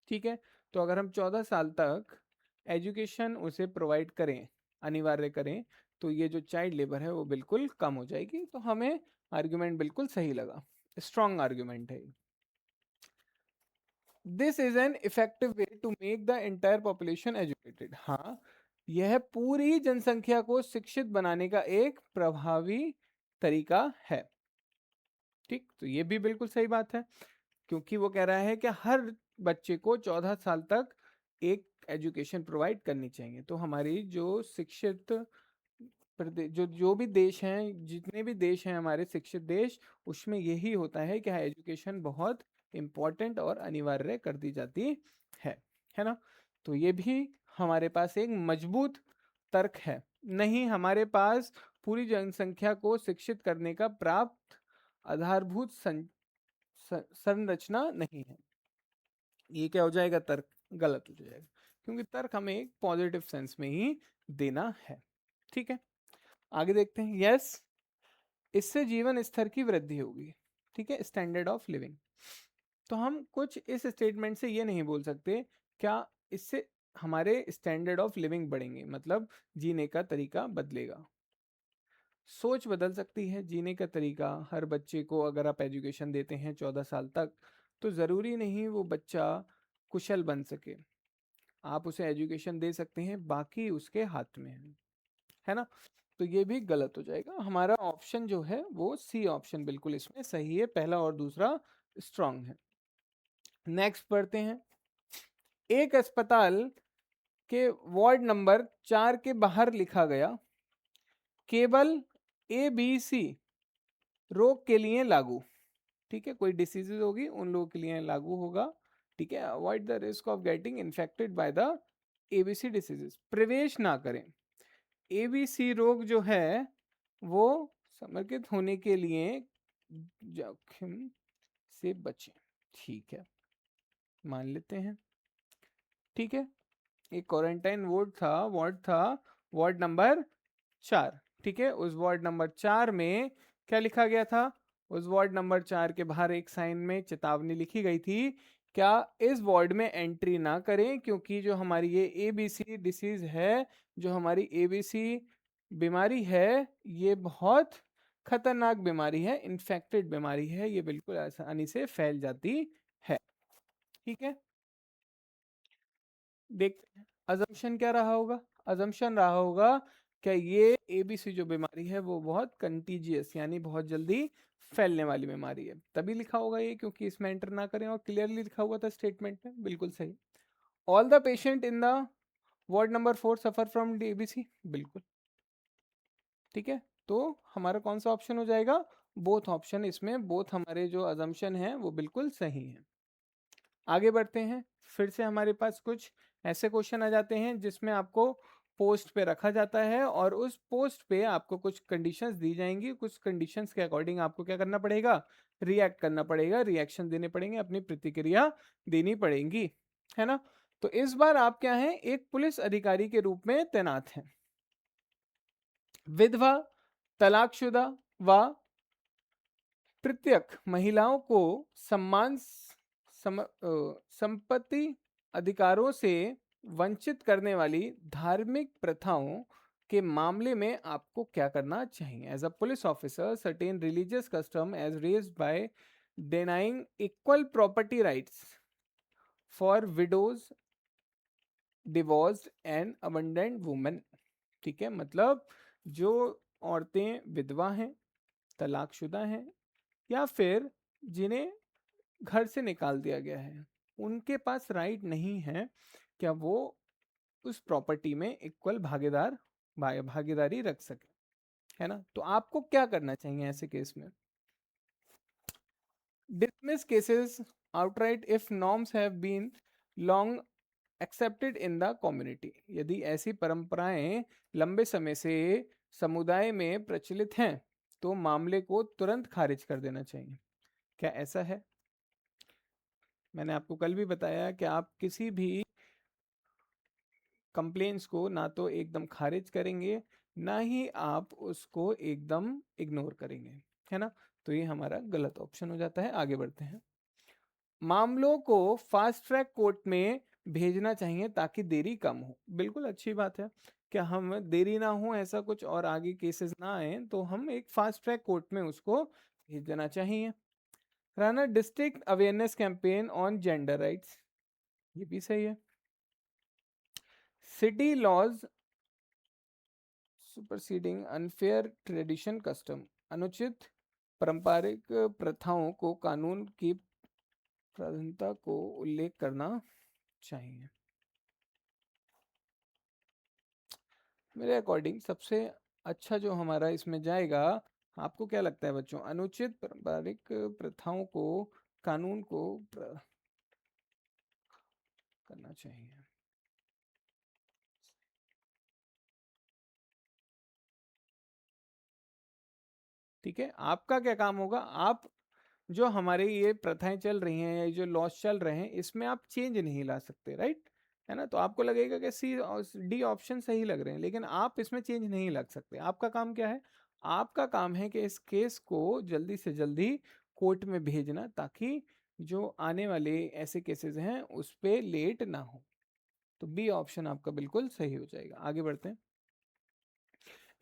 ठीक है, तो अगर हम 14 साल तक एजुकेशन उसे प्रोवाइड करें, अनिवार्य करें, तो ये जो चाइल्ड लेबर है वो बिल्कुल कम हो जाएगी। तो हमें आर्ग्यूमेंट बिल्कुल सही लगा, स्ट्रॉन्ग आर्ग्यूमेंट है। This is an effective way to make the entire population educated. हाँ, यह पूरी जनसंख्या को शिक्षित बनाने का एक प्रभावी तरीका है। ठीक, तो ये भी बिल्कुल सही बात है, क्योंकि वो कह रहा है कि हर बच्चे को 14 साल तक एक एजुकेशन प्रोवाइड करनी चाहिए। तो हमारी जो शिक्षित जो जो भी देश हैं, जितने भी देश हैं हमारे शिक्षित देश, उसमें यही होता है कि एजुकेशन बहुत इम्पोर्टेंट और अनिवार्य कर दी जाती है ना। तो ये भी हमारे पास एक मजबूत तर्क है। नहीं, हमारे पास पूरी जनसंख्या को शिक्षित करने का प्राप्त आधारभूत संरचना नहीं है। ये क्या हो जाएगा? तर्क गलत हो जाएगा, क्योंकि तर्क हमें एक पॉजिटिव सेंस में ही देना है। ठीक है, आगे देखते हैं। यस, इससे जीवन स्तर की वृद्धि होगी। ठीक है, स्टैंडर्ड ऑफ लिविंग। तो हम कुछ इस स्टेटमेंट से ये नहीं बोल सकते क्या इससे हमारे स्टैंडर्ड ऑफ लिविंग बढ़ेंगे, मतलब जीने का तरीका बदलेगा। सोच बदल सकती है, जीने का तरीका। हर बच्चे को अगर आप एजुकेशन देते हैं 14 साल तक, तो ज़रूरी नहीं वो बच्चा कुशल बन सके। आप उसे एजुकेशन दे सकते हैं, बाकी उसके हाथ में है ना। तो ये भी गलत हो जाएगा। हमारा ऑप्शन जो है वो सी ऑप्शन बिल्कुल इसमें सही है, पहला और दूसरा स्ट्रांग है। नेक्स्ट पढ़ते हैं। एक अस्पताल के वार्ड नंबर 4 के बाहर लिखा गया, केवल ABC रोग के लिए लागू। ठीक है, कोई डिसीजेज होगी उन लोगों के लिए लागू होगा। ठीक है, avoid the risk of getting infected by the ABC diseases. प्रवेश ना करें। ABC रोग जो है वो समर्पित होने के लिए जोखिम से बचें। ठीक है, मान लेते हैं। ठीक है, एक क्वारंटाइन वार्ड था वार्ड नंबर 4। ठीक है, उस वार्ड नंबर 4 में क्या लिखा गया था? उस वार्ड नंबर 4 के बाहर एक साइन में चेतावनी लिखी गई थी, क्या इस वार्ड में एंट्री ना करें, क्योंकि जो हमारी ये ABC डिसीज है, जो हमारी ABC बीमारी है, ये बहुत खतरनाक बीमारी है, इन्फेक्टेड बीमारी है, ये बिल्कुल आसानी से फैल जाती है। ठीक है, देखते हैं अजम्पशन क्या रहा होगा। अजम्पशन रहा होगा क्या ये एबीसी जो बीमारी है वो बहुत कंटीजियस यानी बहुत जल्दी फैलने वाली बीमारी है, तभी लिखा होगा ये, क्योंकि इसमें एंटर ना करें और क्लियरली लिखा हुआ था स्टेटमेंट में, बिल्कुल सही। All the patient in the ward number 4 suffer from ABC, बिल्कुल ठीक है। तो हमारा कौन सा ऑप्शन हो जाएगा, बोथ ऑप्शन, इसमें बोथ हमारे जो अजम्पशन है वो बिल्कुल सही है। आगे बढ़ते हैं, फिर से हमारे पास कुछ ऐसे क्वेश्चन आ जाते हैं जिसमें आपको पोस्ट पे रखा जाता है और उस पोस्ट पे आपको कुछ कंडीशंस दी जाएंगी, कुछ कंडीशंस के अकॉर्डिंग आपको क्या करना पड़ेगा, रिएक्ट करना पड़ेगा, रिएक्शन देने पड़ेंगे, अपनी प्रतिक्रिया देनी पड़ेगी, है ना। तो इस बार आप क्या हैं, एक पुलिस अधिकारी के रूप में तैनात हैं। विधवा, तलाकशुदा व प्रत्येक महिलाओं को संपत्ति अधिकारों से वंचित करने वाली धार्मिक प्रथाओं के मामले में आपको क्या करना चाहिए। As a police officer certain religious custom as raised by denying equal property rights for widows, divorced and abundant women. ठीक है, मतलब जो औरतें विधवा हैं, तलाकशुदा हैं, या फिर जिन्हें घर से निकाल दिया गया है, उनके पास राइट नहीं है क्या वो उस प्रॉपर्टी में इक्वल भागीदारी रख सके, है ना। तो आपको क्या करना चाहिए ऐसे केस में, dismiss cases outright if norms have been long accepted in the community. यदि ऐसी परंपराएं लंबे समय से समुदाय में प्रचलित हैं तो मामले को तुरंत खारिज कर देना चाहिए। क्या ऐसा है, मैंने आपको कल भी बताया कि आप किसी भी कंप्लेंट्स को ना तो एकदम खारिज करेंगे, ना ही आप उसको एकदम इग्नोर करेंगे, है ना। तो ये हमारा गलत ऑप्शन हो जाता है। आगे बढ़ते हैं, मामलों को फास्ट ट्रैक कोर्ट में भेजना चाहिए ताकि देरी कम हो, बिल्कुल अच्छी बात है। क्या हम देरी ना हो ऐसा कुछ और आगे केसेस ना आए तो हम एक फास्ट ट्रैक कोर्ट में उसको भेज देना चाहिए। Run a district awareness campaign on gender rights, ये भी सही है। City laws superseding unfair tradition custom, अनुचित पारंपरिक प्रथाओं को कानून की प्राधान्यता को उल्लेख करना चाहिए। मेरे अकॉर्डिंग सबसे अच्छा जो हमारा इसमें जाएगा, आपको क्या लगता है बच्चों, अनुचित पारंपरिक प्रथाओं को कानून को करना चाहिए। ठीक है, आपका क्या काम होगा, आप जो हमारे ये प्रथाएं चल रही हैं या ये जो लॉस चल रहे हैं इसमें आप चेंज नहीं ला सकते, राइट, है ना। तो आपको लगेगा कि सी और डी ऑप्शन सही लग रहे हैं, लेकिन आप इसमें चेंज नहीं ला सकते। आपका काम क्या है, आपका काम है कि इस केस को जल्दी से जल्दी कोर्ट में भेजना ताकि जो आने वाले ऐसे केसेस हैं उस पे लेट ना हो। तो बी ऑप्शन आपका बिल्कुल सही हो जाएगा। आगे बढ़ते हैं,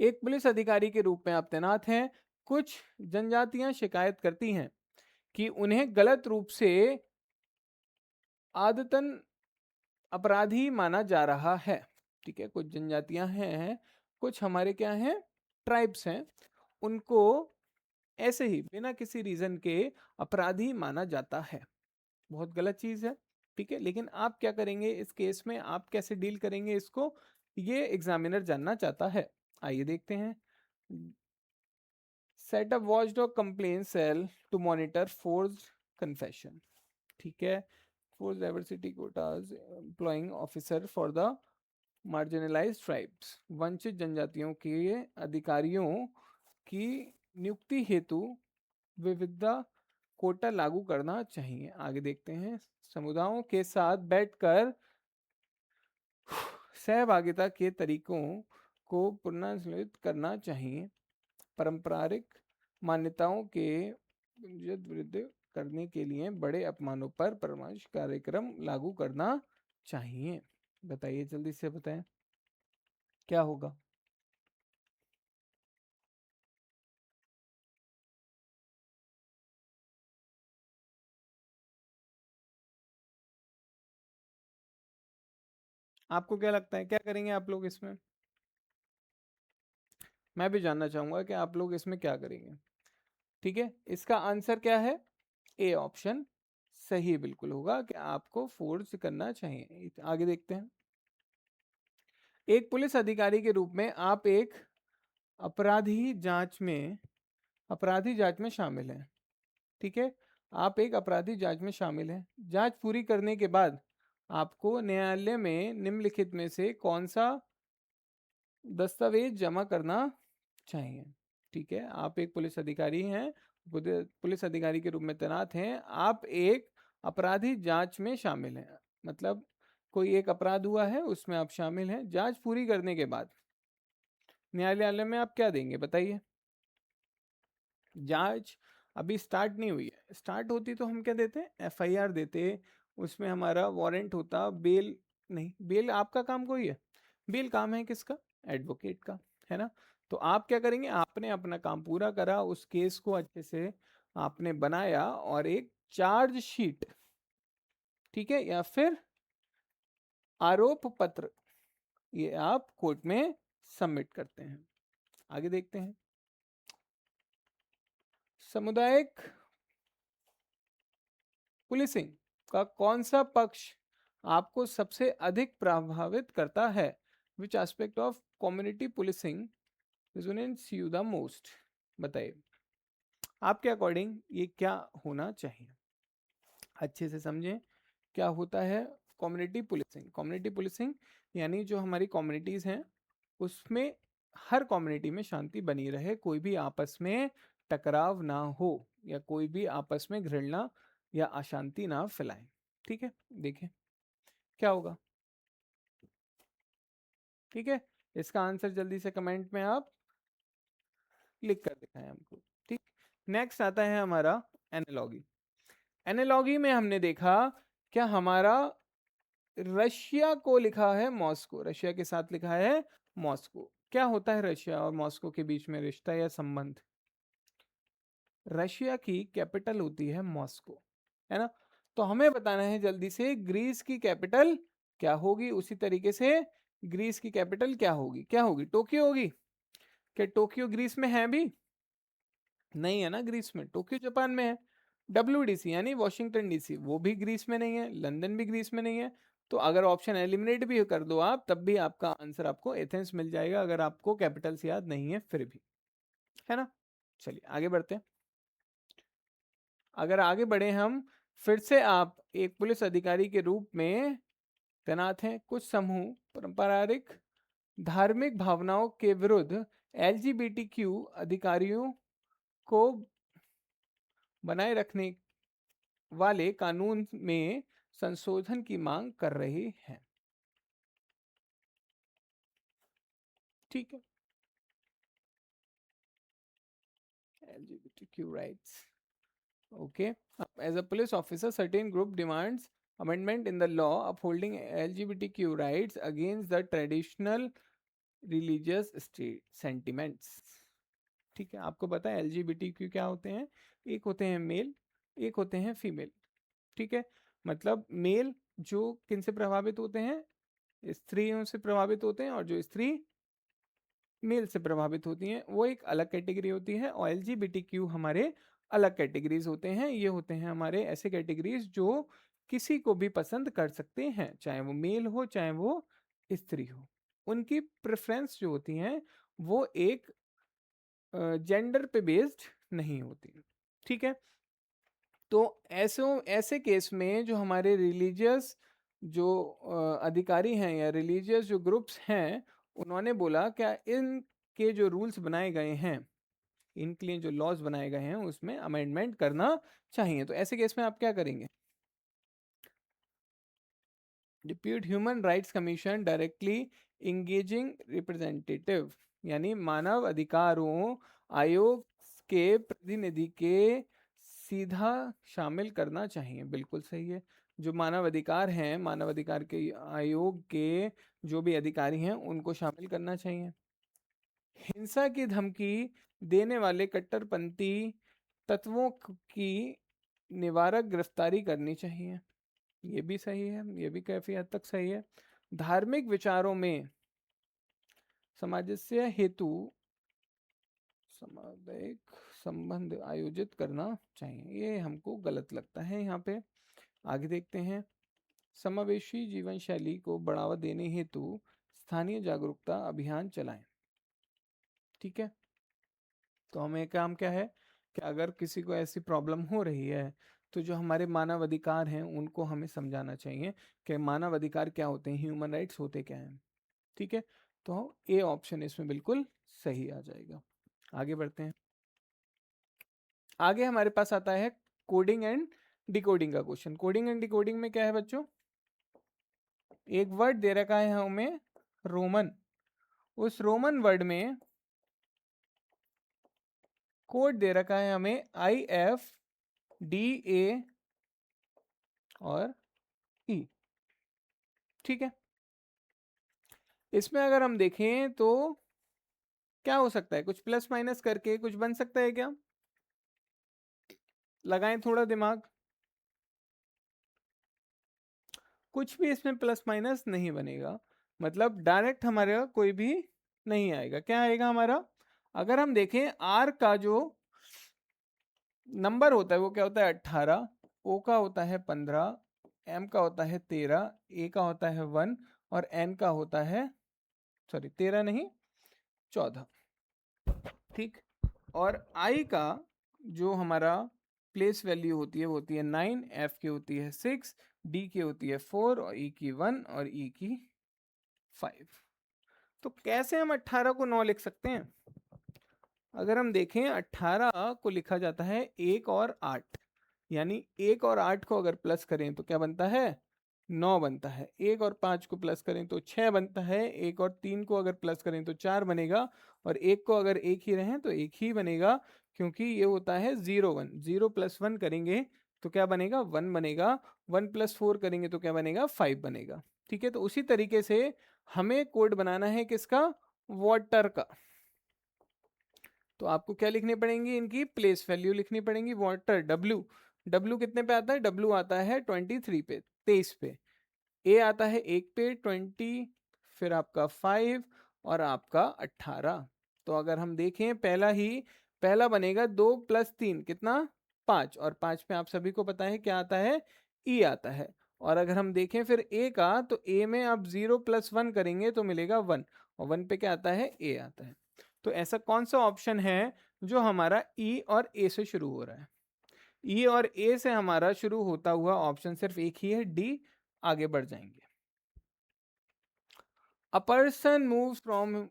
एक पुलिस अधिकारी के रूप में आप तैनात हैं। कुछ जनजातियां शिकायत करती हैं कि उन्हें गलत रूप से आदतन अपराधी माना जा रहा है। ठीक है, कुछ जनजातियां हैं, कुछ हमारे क्या हैं, ट्राइब्स हैं, उनको ऐसे ही बिना किसी रीजन के अपराधी माना जाता है, बहुत गलत चीज है। ठीक है, लेकिन आप क्या करेंगे इस केस में, आप कैसे डील करेंगे इसको, ये एग्जामिनर जानना चाहता है। आइए देखते हैं, set up watchdog complaint cell to monitor forced confession. ठीक है, force diversity quotas employing officer for the marginalised tribes, वंचित जनजातियों के अधिकारियों की नियुक्ति हेतु विविधता कोटा लागू करना चाहिए। आगे देखते हैं, समुदायों के साथ बैठकर सहभागिता के तरीकों को पुनर्संशोधित करना चाहिए, पारंपरिक मान्यताओं के विरुद्ध करने के लिए बड़े अपमानों पर परामर्श कार्यक्रम लागू करना चाहिए। बताइए जल्दी से बताएं क्या होगा। आपको क्या लगता है, क्या करेंगे आप लोग इसमें? मैं भी जानना चाहूंगा कि आप लोग इसमें क्या करेंगे। ठीक है, इसका आंसर क्या है? ए ऑप्शन सही बिल्कुल होगा कि आपको फोर्स करना चाहिए। आगे देखते हैं। एक पुलिस अधिकारी के रूप में आप एक अपराधी जांच में अपराधी जांच में शामिल हैं। ठीक है, आप एक अपराधी जांच में शामिल हैं। जांच पूरी करने के बाद आपको न्यायालय में निम्नलिखित में से कौन सा दस्तावेज जमा करना चाहिए? ठीक है, आप एक पुलिस अधिकारी हैं, पुलिस अधिकारी के रूप में तैनात हैं, आप एक अपराधी जांच में शामिल हैं, मतलब कोई एक अपराध हुआ है उसमें आप शामिल हैं। जांच पूरी करने के बाद न्यायालय में आप क्या देंगे बताइए? जांच अभी स्टार्ट नहीं हुई है, स्टार्ट होती तो हम क्या देते? एफआईआर देते, उसमें हमारा वारंट होता, बेल नहीं, बेल आपका काम कोई है? बेल काम है किसका? एडवोकेट का, है ना? तो आप क्या करेंगे? आपने अपना काम पूरा करा, उस केस को अच्छे से आपने बनाया और एक चार्ज शीट, ठीक है, या फिर आरोप पत्र, ये आप कोर्ट में सबमिट करते हैं। आगे देखते हैं। सामुदायिक पुलिसिंग का कौन सा पक्ष आपको सबसे अधिक प्रभावित करता है? Which aspect of community policing resonates you the most? बताइए आपके अकॉर्डिंग ये क्या होना चाहिए? अच्छे से समझें क्या होता है कम्युनिटी पुलिसिंग। कम्युनिटी पुलिसिंग यानी जो हमारी कम्युनिटीज हैं उसमें हर कम्युनिटी में शांति बनी रहे, कोई भी आपस में टकराव ना हो या कोई भी आपस में घृणा या अशांति ना फैलाए। ठीक है, देखिए क्या होगा। ठीक है, इसका आंसर जल्दी से कमेंट में आप लिख कर दिखाएं हमको। ठीक, नेक्स्ट आता है हमारा एनालॉगी। एनालॉगी में हमने देखा क्या हमारा रशिया को लिखा है मॉस्को, रशिया के साथ लिखा है मॉस्को। क्या होता है रशिया और मॉस्को के बीच में रिश्ता या संबंध? रशिया की कैपिटल होती है मॉस्को, है ना? तो हमें बताना है जल्दी से ग्रीस की कैपिटल क्या होगी। उसी तरीके से ग्रीस की कैपिटल क्या होगी? क्या होगी? टोक्यो होगी। क्या टोक्यो ग्रीस में है भी? नहीं है ना, ग्रीस में, टोक्यो जापान में है। WDC यानी वॉशिंगटन डीसी, वो भी ग्रीस में नहीं है, लंदन भी ग्रीस में नहीं है। तो अगर ऑप्शन एलिमिनेट भी कर दो आप, तब भी आपका आंसर आपको एथेंस मिल जाएगा, अगर आपको कैपिटल्स याद नहीं है फिर भी, है ना? चलिए आगे बढ़ते हैं। अगर आगे बढ़े हम, फिर से आप एक पुलिस अधिकारी के रूप में तैनात हैं, कुछ समूह पारंपरिक धार्मिक भावनाओं के विरुद्ध LGBTQ अधिकारियों को बनाए रखने वाले कानून में संशोधन की मांग कर रहे हैं। ठीक है, LGBTQ rights. Okay. As a police officer, certain group demands amendment in the law upholding LGBTQ rights against the traditional religious sentiments. ठीक है, आपको पता है LGBTQ क्या होते हैं? एक होते हैं मेल, एक होते हैं फीमेल। ठीक है, मतलब मेल जो किन से प्रभावित होते हैं? स्त्रियों से प्रभावित होते हैं, और जो स्त्री मेल से प्रभावित होती हैं वो एक अलग कैटेगरी होती है। और LGBTQ हमारे अलग कैटेगरीज होते हैं। ये होते हैं हमारे ऐसे कैटेगरीज जो किसी को भी पसंद कर सकते हैं, चाहे वो मेल हो चाहे वो स्त्री हो। उनकी प्रेफरेंस जो होती हैं वो एक जेंडर पे बेस्ड नहीं होती। ठीक है, तो ऐसे ऐसे केस में जो हमारे रिलीजियस जो अधिकारी हैं या रिलीजियस जो ग्रुप्स हैं, उन्होंने बोला क्या इनके जो रूल्स बनाए गए हैं, इनके लिए जो लॉज बनाए गए हैं उसमें अमेंडमेंट करना चाहिए। तो ऐसे केस में आप क्या करेंगे? Depute human rights commission directly engaging representative, यानी मानव अधिकारों आयोग के प्रतिनिधि के सीधा शामिल करना चाहिए। बिल्कुल सही है, जो मानव अधिकार हैं, मानव अधिकार के आयोग के जो भी अधिकारी हैं उनको शामिल करना चाहिए। हिंसा की धमकी देने वाले कट्टरपंथी तत्वों की निवारक गिरफ्तारी करनी चाहिए। ये भी सही है, ये भी काफी हद तक सही है। धार्मिक विचारों में सामंजस्य हेतु सामुदायिक संबंध आयोजित करना चाहिए। ये हमको गलत लगता है यहाँ पे। आगे देखते हैं। समावेशी जीवन शैली को बढ़ावा देने हेतु स्थानीय जागरूकता अभियान चलाएं। ठीक है, तो हमें काम क्या है कि अगर किसी को ऐसी प्रॉब्लम हो रही है तो जो हमारे मानव अधिकार हैं उनको हमें समझाना चाहिए कि मानव अधिकार क्या होते हैं, ह्यूमन राइट्स होते क्या हैं। ठीक है, तो ए ऑप्शन इसमें बिल्कुल सही आ जाएगा। आगे बढ़ते हैं। आगे हमारे पास आता है कोडिंग एंड डिकोडिंग का क्वेश्चन। कोडिंग एंड डिकोडिंग में क्या है बच्चों, एक वर्ड दे रखा है हमें रोमन, उस रोमन वर्ड में कोड दे रखा है हमें IFDA और E। ठीक है, इसमें अगर हम देखें तो क्या हो सकता है, कुछ प्लस माइनस करके कुछ बन सकता है क्या? लगाएं थोड़ा दिमाग। कुछ भी इसमें प्लस माइनस नहीं बनेगा, मतलब डायरेक्ट हमारा कोई भी नहीं आएगा। क्या आएगा हमारा, अगर हम देखें आर का जो नंबर होता है वो क्या होता है 18, ओ का होता है 15, एम का होता है 13, ए का होता है 1 और एन का होता है, सॉरी 13 नहीं 14। ठीक, और आई का जो हमारा प्लेस वैल्यू होती है वो होती है 9, एफ की होती है 6, डी की होती है 4 और ई की 1 और ई की 5। तो कैसे हम 18 को 9 लिख सकते हैं? अगर हम देखें 18 को लिखा जाता है 1 और 8, यानी 1 और 8 को अगर प्लस करें तो क्या बनता है 9 बनता है। 1 और 5 को प्लस करें तो 6 बनता है। 1 और 3 को अगर प्लस करें तो 4 बनेगा, और 1 को अगर एक ही रहें तो एक ही बनेगा, क्योंकि ये होता है 0 1। 0 + 1 करेंगे तो क्या बनेगा 1 बनेगा, 1 + 4 करेंगे तो क्या बनेगा 5 बनेगा। ठीक है, तो उसी तरीके से हमें कोड बनाना है किसका, वाटर का। तो आपको क्या लिखनी पड़ेंगी, इनकी प्लेस वैल्यू लिखनी पड़ेंगी। वाटर डब्ल्यू, डब्ल्यू कितने पे आता है, डब्ल्यू आता है 23 पे, 23 पे। ए आता है 1 पे 20, फिर आपका 5 और आपका 18। तो अगर हम देखें पहला बनेगा 2 + 3 कितना 5, और 5 पे आप सभी को पता है क्या आता है ई आता है। और अगर हम देखें फिर ए का, तो ए में आप 0 + 1 करेंगे तो मिलेगा 1, और 1 पे क्या आता है ए आता है। तो ऐसा कौन सा ऑप्शन है जो हमारा ई और ए से शुरू हो रहा है? ई और ए से हमारा शुरू होता हुआ ऑप्शन सिर्फ एक ही है, डी। आगे बढ़ जाएंगे। A person move from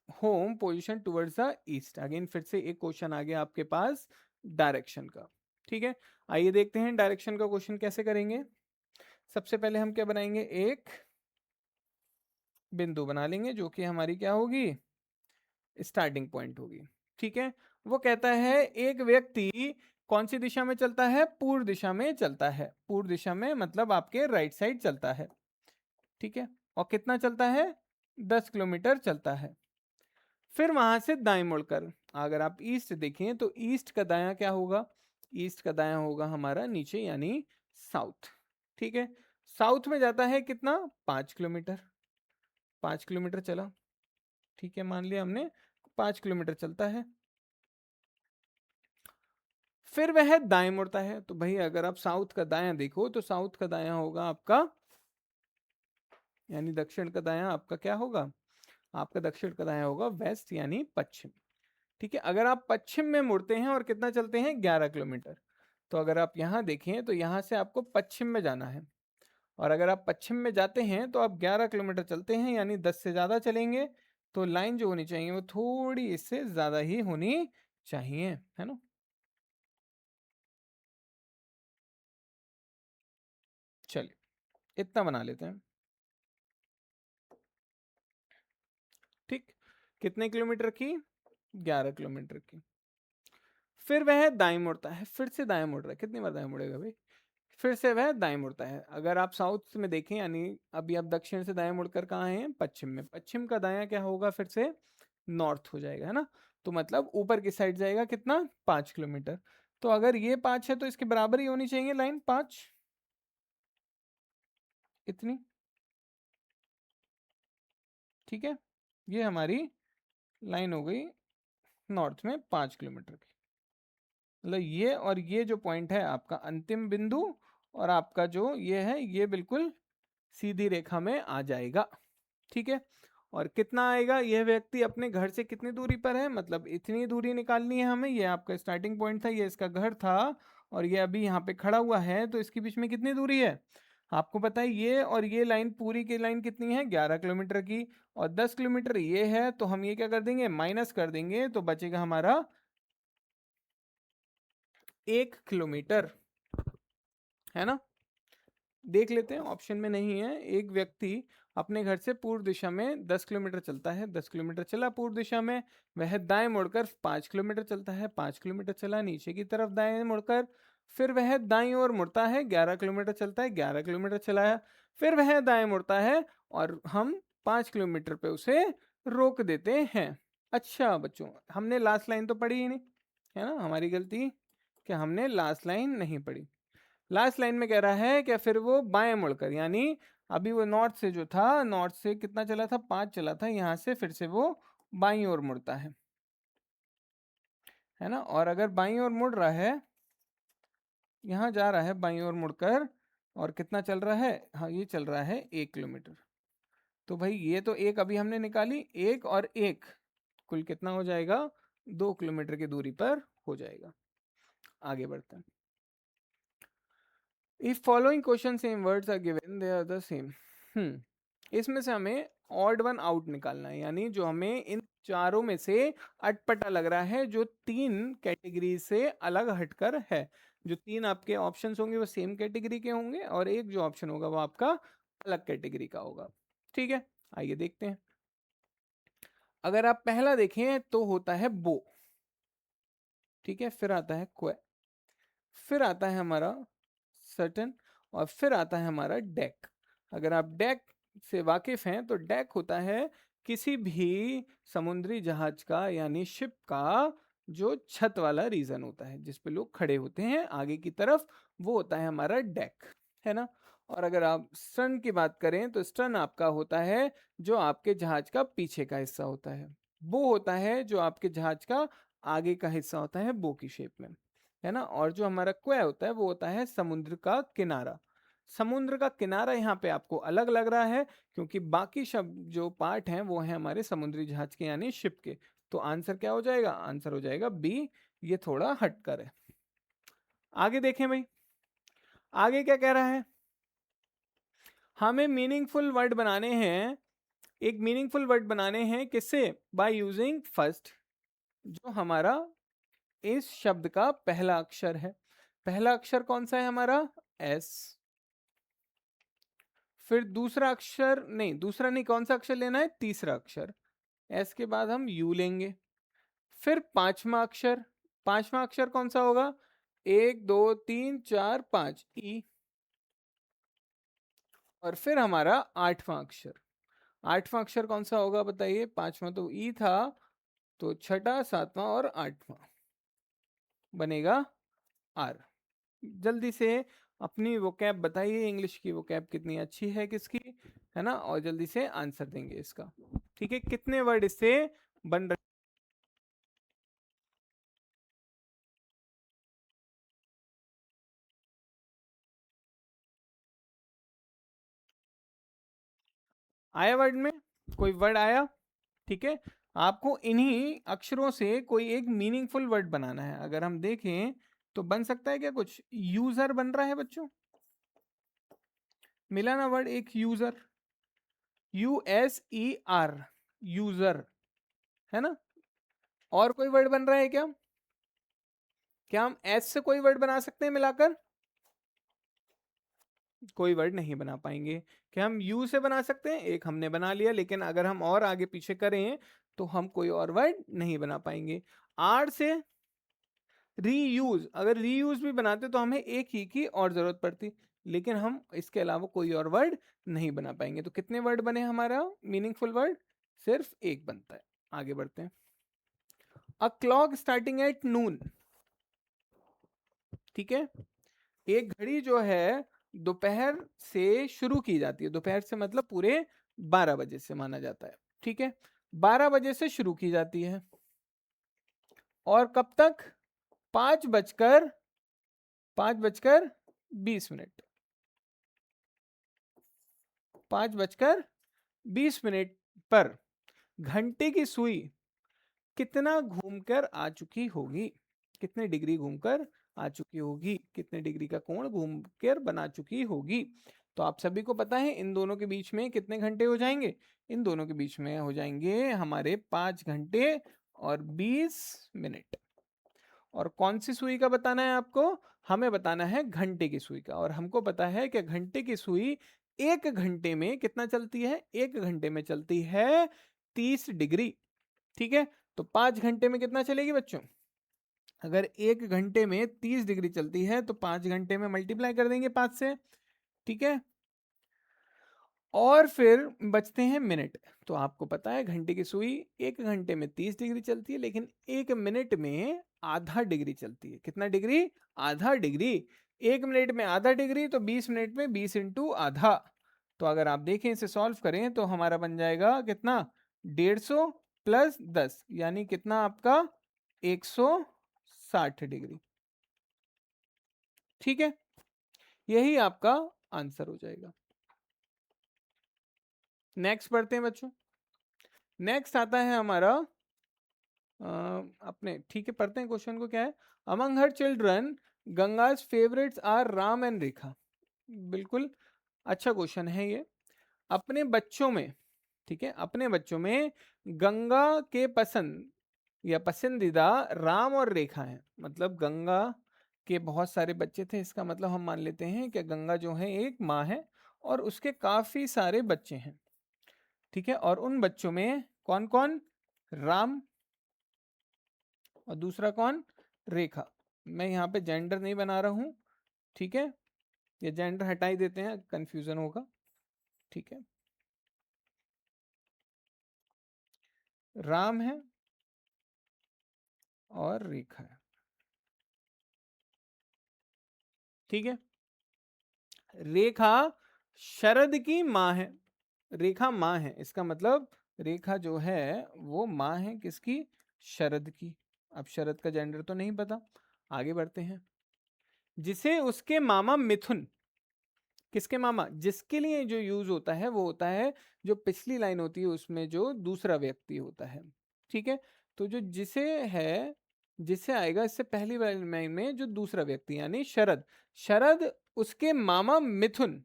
home position towards the east. Again फिर से एक क्वेश्चन आ गया आपके पास डायरेक्शन का। ठीक है, आइए देखते हैं डायरेक्शन का क्वेश्चन कैसे करेंगे। सबसे पहले हम क्या बनाएंगे, एक बिंदु बना लेंगे जो कि हमारी क्या होगी, स्टार्टिंग पॉइंट होगी। ठीक है, वो कहता है एक व्यक्ति कौन सी दिशा में चलता है, पूर्व दिशा में चलता है। पूर्व दिशा में मतलब आपके राइट साइड चलता है। ठीक है, और कितना चलता है 10 किलोमीटर चलता है। फिर वहां से दाएं मुड़कर अगर आप ईस्ट देखें तो ईस्ट का दायां क्या होगा, ईस्ट का दायां होगा हमारा नीचे यानी साउथ। ठीक है, साउथ में जाता है कितना 5 किलोमीटर, 5 किलोमीटर चला। ठीक है, मान लिया हमने 5 किलोमीटर चलता है। फिर वह दाएं मुड़ता है, तो भाई अगर आप साउथ का दायां देखो तो साउथ का दायां होगा आपका, यानी दक्षिण का दायां आपका क्या होगा, आपका दक्षिण का दायां होगा वेस्ट यानी पश्चिम। ठीक है, अगर आप पश्चिम में मुड़ते हैं और कितना चलते हैं 11 किलोमीटर, तो अगर आप यहाँ देखें तो यहाँ से आपको पश्चिम में जाना है, और अगर आप पश्चिम में जाते हैं तो आप 11 किलोमीटर चलते हैं, यानी 10 से ज़्यादा चलेंगे। तो लाइन जो होनी चाहिए वो थोड़ी इससे ज़्यादा ही होनी चाहिए, है ना। चलिए इतना बना लेते हैं। ठीक, कितने किलोमीटर की, 11 किलोमीटर की। फिर वह दाएं मुड़ता है, फिर से दाएं मुड़ रहा है, कितनी बार दाएं मुड़ेगा भाई, फिर से वह दाएं मुड़ता है। अगर आप साउथ में देखें यानी अभी आप दक्षिण से दाएं मुड़कर कहाँ हैं, पश्चिम में। पश्चिम का दायां क्या होगा फिर से नॉर्थ हो जाएगा, है ना। तो मतलब ऊपर की साइड जाएगा कितना 5 किलोमीटर। तो अगर ये 5 है तो इसके बराबर ही होनी चाहिए लाइन 5, इतनी। ठीक है, ये हमारी लाइन हो गई नॉर्थ में 5 किलोमीटर की। मतलब ये और ये जो पॉइंट है आपका अंतिम बिंदु, और आपका जो ये है ये बिल्कुल सीधी रेखा में आ जाएगा। ठीक है, और कितना आएगा, यह व्यक्ति अपने घर से कितनी दूरी पर है, मतलब इतनी दूरी निकालनी है हमें। ये आपका स्टार्टिंग पॉइंट था, ये इसका घर था, और ये अभी यहाँ पे खड़ा हुआ है, तो इसके बीच में कितनी दूरी है आपको पता है। ये और ये लाइन पूरी की लाइन कितनी है, 11 किलोमीटर की, और 10 किलोमीटर ये है, तो हम ये क्या कर देंगे, माइनस कर देंगे, तो बचेगा हमारा 1 किलोमीटर, है ना। देख लेते हैं, ऑप्शन में नहीं है। एक व्यक्ति अपने घर से पूर्व दिशा में 10 किलोमीटर चलता है, 10 किलोमीटर चला पूर्व दिशा में, वह दाएं मुड़कर 5 किलोमीटर चलता है, 5 किलोमीटर चला नीचे की तरफ दाएं मुड़कर, फिर वह दाईं ओर मुड़ता है, 11 किलोमीटर चलता है, 11 किलोमीटर चलाया, फिर वह दाएं मुड़ता है, और हम 5 किलोमीटर पे उसे रोक देते हैं। अच्छा बच्चों, हमने लास्ट लाइन तो पढ़ी ही नहीं, है ना, हमारी गलती कि हमने लास्ट लाइन नहीं पढ़ी। लास्ट लाइन में कह रहा है कि फिर वो बाएं मुड़कर, यानी अभी वो नॉर्थ से जो था, नॉर्थ से कितना चला था, 5 चला था, यहाँ से फिर से वो बाईं ओर मुड़ता है ना। और अगर बाईं ओर मुड़ रहा है, यहाँ जा रहा है बाईं ओर मुड़कर, और कितना चल रहा है, हाँ ये चल रहा है 1 किलोमीटर। तो भाई ये तो एक अभी हमने निकाली, एक और एक कुल कितना हो जाएगा, 2 किलोमीटर की दूरी पर हो जाएगा। आगे बढ़ते हैं। If following question same words are given, they are the same. इसमें से हमें ऑड वन आउट निकालना है, यानी जो हमें इन चारों में से अटपटा लग रहा है, जो 3 कैटेगरी से अलग हटकर है। जो 3 आपके ऑप्शंस होंगे वो सेम कैटेगरी के होंगे, और एक जो ऑप्शन होगा वो आपका अलग कैटेगरी का होगा। ठीक है, आइए देखते हैं। अगर आप पहला देखें तो होता है बो, ठीक है, फिर आता है क्वे, फिर आता है हमारा सर्टन, और फिर आता है हमारा डेक। अगर आप डेक से वाकिफ हैं तो डेक होता है किसी भी समुद्री जहाज का, यानी शिप का जो छत वाला रीजन होता है जिस पे लोग खड़े होते हैं आगे की तरफ, वो होता है हमारा डेक, है ना। और अगर आप स्टर्न की बात करें तो स्टर्न आपका होता है जो आपके जहाज का पीछे का हिस्सा होता है। बो होता है जो आपके जहाज का आगे का हिस्सा होता है, बो की शेप में, है ना। और जो हमारा क्वे होता है वो होता है समुद्र का किनारा। समुद्र का किनारा यहाँ पे आपको अलग लग रहा है, क्योंकि बाकी शब्द जो पार्ट हैं वो हैं हमारे समुद्री जहाज के, यानी शिप के। तो आंसर क्या हो जाएगा, आंसर हो जाएगा बी, ये थोड़ा हटकर है। आगे देखें भाई, आगे क्या कह रहा है, हमें मीनिंगफुल वर्ड बनाने हैं। एक मीनिंगफुल वर्ड बनाने हैं किससे, बाय यूजिंग फर्स्ट, जो हमारा इस शब्द का पहला अक्षर है। पहला अक्षर कौन सा है हमारा, एस। फिर दूसरा अक्षर नहीं, दूसरा नहीं, कौन सा अक्षर लेना है, तीसरा अक्षर। एस के बाद हम यू लेंगे। फिर पांचवा अक्षर, पांचवा अक्षर कौन सा होगा, 1 2 3 4 5, ई। और फिर हमारा आठवां अक्षर, आठवां अक्षर कौन सा होगा बताइए, पांचवा तो ई था, तो छठा, सातवां और आठवां बनेगा आर। जल्दी से अपनी वो कैप बताइए, इंग्लिश की वो कैप कितनी अच्छी है किसकी, है ना, और जल्दी से आंसर देंगे इसका। ठीक है, कितने वर्ड इससे बन रहे, आया वर्ड में, कोई वर्ड आया। ठीक है, आपको इन्हीं अक्षरों से कोई एक मीनिंगफुल वर्ड बनाना है। अगर हम देखें तो बन सकता है क्या, कुछ यूजर बन रहा है बच्चों, मिला ना वर्ड एक यूजर, USER, यूजर, है ना। और कोई वर्ड बन रहा है क्या, क्या हम एस से कोई वर्ड बना सकते हैं मिलाकर, कोई वर्ड नहीं बना पाएंगे। क्या हम यू से बना सकते हैं, एक हमने बना लिया, लेकिन अगर हम और आगे पीछे करें तो हम कोई और वर्ड नहीं बना पाएंगे। आर से रीयूज, अगर रीयूज भी बनाते तो हमें एक ही की और जरूरत पड़ती, लेकिन हम इसके अलावा कोई और वर्ड नहीं बना पाएंगे। तो कितने वर्ड बने हमारा मीनिंगफुल वर्ड, सिर्फ एक बनता है। आगे बढ़ते हैं। A clock starting at noon, ठीक है, एक घड़ी जो है दोपहर से शुरू की जाती है, दोपहर से मतलब पूरे 12 बजे से माना जाता है। ठीक है, 12 बजे से शुरू की जाती है और कब तक, 5 बजकर 20 मिनट, 5 बजकर 20 मिनट पर घंटे की सुई कितना घूमकर आ चुकी होगी, कितने डिग्री घूमकर आ चुकी होगी, कितने डिग्री का कोण घूमकर बना चुकी होगी। तो आप सभी को पता है इन दोनों के बीच में कितने घंटे हो जाएंगे, इन दोनों के बीच में हो जाएंगे हमारे 5 घंटे और 20 मिनट। और कौन सी सुई का बताना है आपको, हमें बताना है घंटे की सुई का। और हमको पता है कि घंटे की सुई 1 घंटे में कितना चलती है, 1 घंटे में चलती है 30 डिग्री। ठीक है, तो 5 घंटे में कितना चलेगी बच्चों, अगर 1 घंटे में 30 डिग्री चलती है तो 5 घंटे में मल्टीप्लाई कर देंगे 5 से। ठीक है, और फिर बचते हैं मिनट। तो आपको पता है घंटे की सुई 1 घंटे में 30 डिग्री चलती है, लेकिन 1 मिनट में आधा डिग्री चलती है। कितना डिग्री, आधा डिग्री। 1 मिनट में आधा डिग्री तो 20 मिनट में 20 इंटू आधा। तो अगर आप देखें इसे सॉल्व करें तो हमारा बन जाएगा कितना, 150 प्लस 10 यानी कितना आपका 160 डिग्री। ठीक है, यही आपका आंसर हो जाएगा। नेक्स्ट पढ़ते हैं बच्चों। नेक्स्ट आता है हमारा अपने, ठीक है पढ़ते हैं क्वेश्चन को। क्या है, among her children Ganga's favourites are Ram and Rekha. बिल्कुल अच्छा क्वेश्चन है ये। अपने बच्चों में, ठीक है, अपने बच्चों में गंगा के पसंद या पसंदीदा राम और रेखा है। मतलब गंगा के बहुत सारे बच्चे थे, इसका मतलब हम मान लेते हैं कि गंगा जो है एक माँ है और उसके काफी सारे बच्चे हैं। ठीक है, और उन बच्चों में कौन कौन, राम और दूसरा कौन, रेखा। मैं यहाँ पे जेंडर नहीं बना रहा हूँ, ठीक है, ये जेंडर हटा ही देते हैं, कंफ्यूजन होगा। ठीक है, राम है और रेखा है। ठीक है, रेखा शरद की माँ है, रेखा माँ है, इसका मतलब रेखा जो है वो माँ है किसकी, शरद की। अब शरद का जेंडर तो नहीं पता, आगे बढ़ते हैं। जिसे उसके मामा मिथुन, किसके मामा, जिसके लिए जो यूज होता है वो होता है जो पिछली लाइन होती है उसमें जो दूसरा व्यक्ति होता है। ठीक है, तो जो जिसे है, जिसे आएगा इससे पहली लाइन में जो दूसरा व्यक्ति यानी शरद, शरद उसके मामा मिथुन।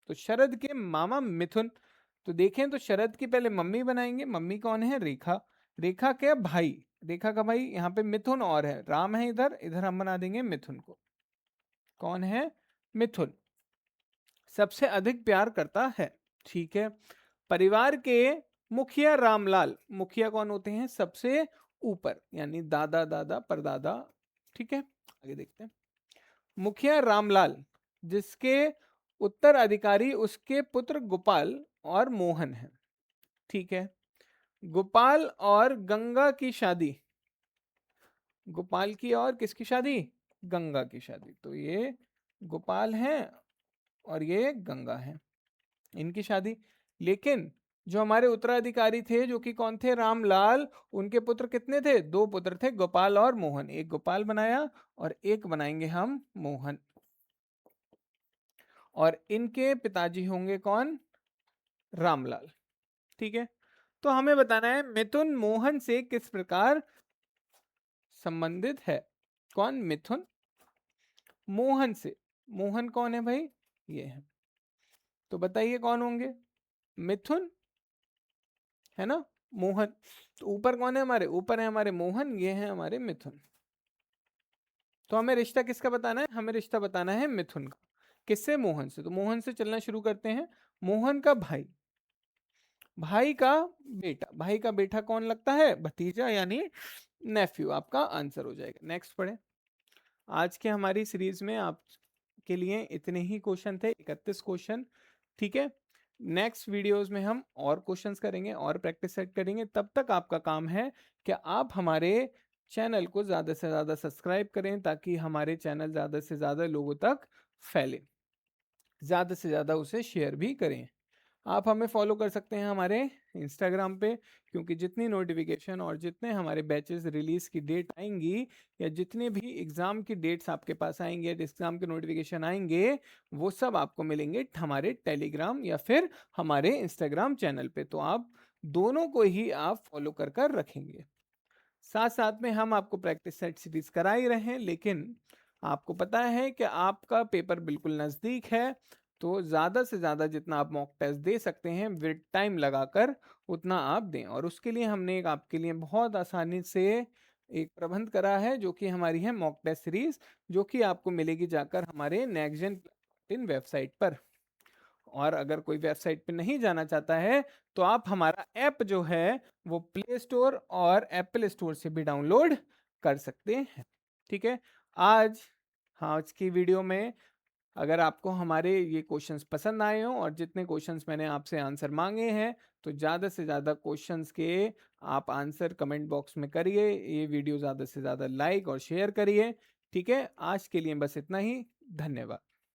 तो शरद के मामा मिथुन, तो देखें तो शरद की पहले मम्मी बनाएंगे, मम्मी कौन है, रेखा, रेखा के भाई, रेखा का भाई यहाँ पे मिथुन और है, राम है इधर, इधर हम बना देंगे मिथुन को। कौन है, मिथुन सबसे अधिक प्यार करता है। ठीक है, परिवार के मुखिया रामलाल, मुखिया कौन होते हैं, सबसे ऊपर यानी दादा दादा परदादा। ठीक है, आगे देखते हैं। मुखिया रामलाल जिसके उत्तराधिकारी उसके पुत्र गोपाल और मोहन है। ठीक है, गोपाल और गंगा की शादी, गोपाल की और किसकी शादी, गंगा की शादी। तो ये गोपाल है और ये गंगा है, इनकी शादी। लेकिन जो हमारे उत्तराधिकारी थे जो कि कौन थे, रामलाल, उनके पुत्र कितने थे, 2 पुत्र थे, गोपाल और मोहन। एक गोपाल बनाया और एक बनाएंगे हम मोहन। और इनके पिताजी होंगे कौन, रामलाल। ठीक है, तो हमें बताना है मिथुन मोहन से किस प्रकार संबंधित है। कौन, मिथुन मोहन से, मोहन कौन है भाई, ये है। तो बताइए कौन होंगे, मिथुन है ना, मोहन। तो ऊपर कौन है हमारे, ऊपर है हमारे मोहन, ये है हमारे मिथुन। तो हमें रिश्ता किसका बताना है, हमें रिश्ता बताना है मिथुन का। किससे, मोहन से। तो मोहन से चलना शुरू करते हैं। मोहन का भाई, भाई का बेटा, भाई का बेटा कौन लगता है, भतीजा यानी नेफ्यू, आपका आंसर हो जाएगा। नेक्स्ट पढ़े। आज के हमारी सीरीज में आपके लिए इतने ही क्वेश्चन थे, 31 क्वेश्चन। ठीक है, नेक्स्ट वीडियोस में हम और क्वेश्चंस करेंगे और प्रैक्टिस सेट करेंगे। तब तक आपका काम है कि आप हमारे चैनल को ज़्यादा से ज़्यादा सब्सक्राइब करें ताकि हमारे चैनल ज़्यादा से ज़्यादा लोगों तक फैले, ज़्यादा से ज़्यादा उसे शेयर भी करें। आप हमें फॉलो कर सकते हैं हमारे इंस्टाग्राम पे, क्योंकि जितनी नोटिफिकेशन और जितने हमारे बैचेस रिलीज की डेट आएंगी या जितने भी एग्जाम की डेट्स आपके पास आएंगे, एग्जाम के नोटिफिकेशन आएंगे, वो सब आपको मिलेंगे हमारे टेलीग्राम या फिर हमारे इंस्टाग्राम चैनल पे। तो आप दोनों को ही आप फॉलो कर रखेंगे। साथ साथ में हम आपको प्रैक्टिस सेट सीरीज करा ही रहे हैं, लेकिन आपको पता है कि आपका पेपर बिल्कुल नज़दीक है, तो ज़्यादा से ज़्यादा जितना आप मॉक टेस्ट दे सकते हैं विद टाइम लगाकर, उतना आप दें। और उसके लिए हमने एक आपके लिए बहुत आसानी से एक प्रबंध करा है, जो कि हमारी है मॉक टेस्ट सीरीज, जो कि आपको मिलेगी जाकर हमारे नेक्स्ट जेन वेबसाइट पर। और अगर कोई वेबसाइट पे नहीं जाना चाहता है, तो आप हमारा ऐप जो है वो प्ले स्टोर और एप्पल स्टोर से भी डाउनलोड कर सकते हैं। ठीक है। आज हाँ, आज की वीडियो में अगर आपको हमारे ये क्वेश्चंस पसंद आए हों और जितने क्वेश्चंस मैंने आपसे आंसर मांगे हैं, तो ज़्यादा से ज़्यादा क्वेश्चंस के आप आंसर कमेंट बॉक्स में करिए। ये वीडियो ज़्यादा से ज़्यादा लाइक और शेयर करिए। ठीक है, आज के लिए बस इतना ही। धन्यवाद।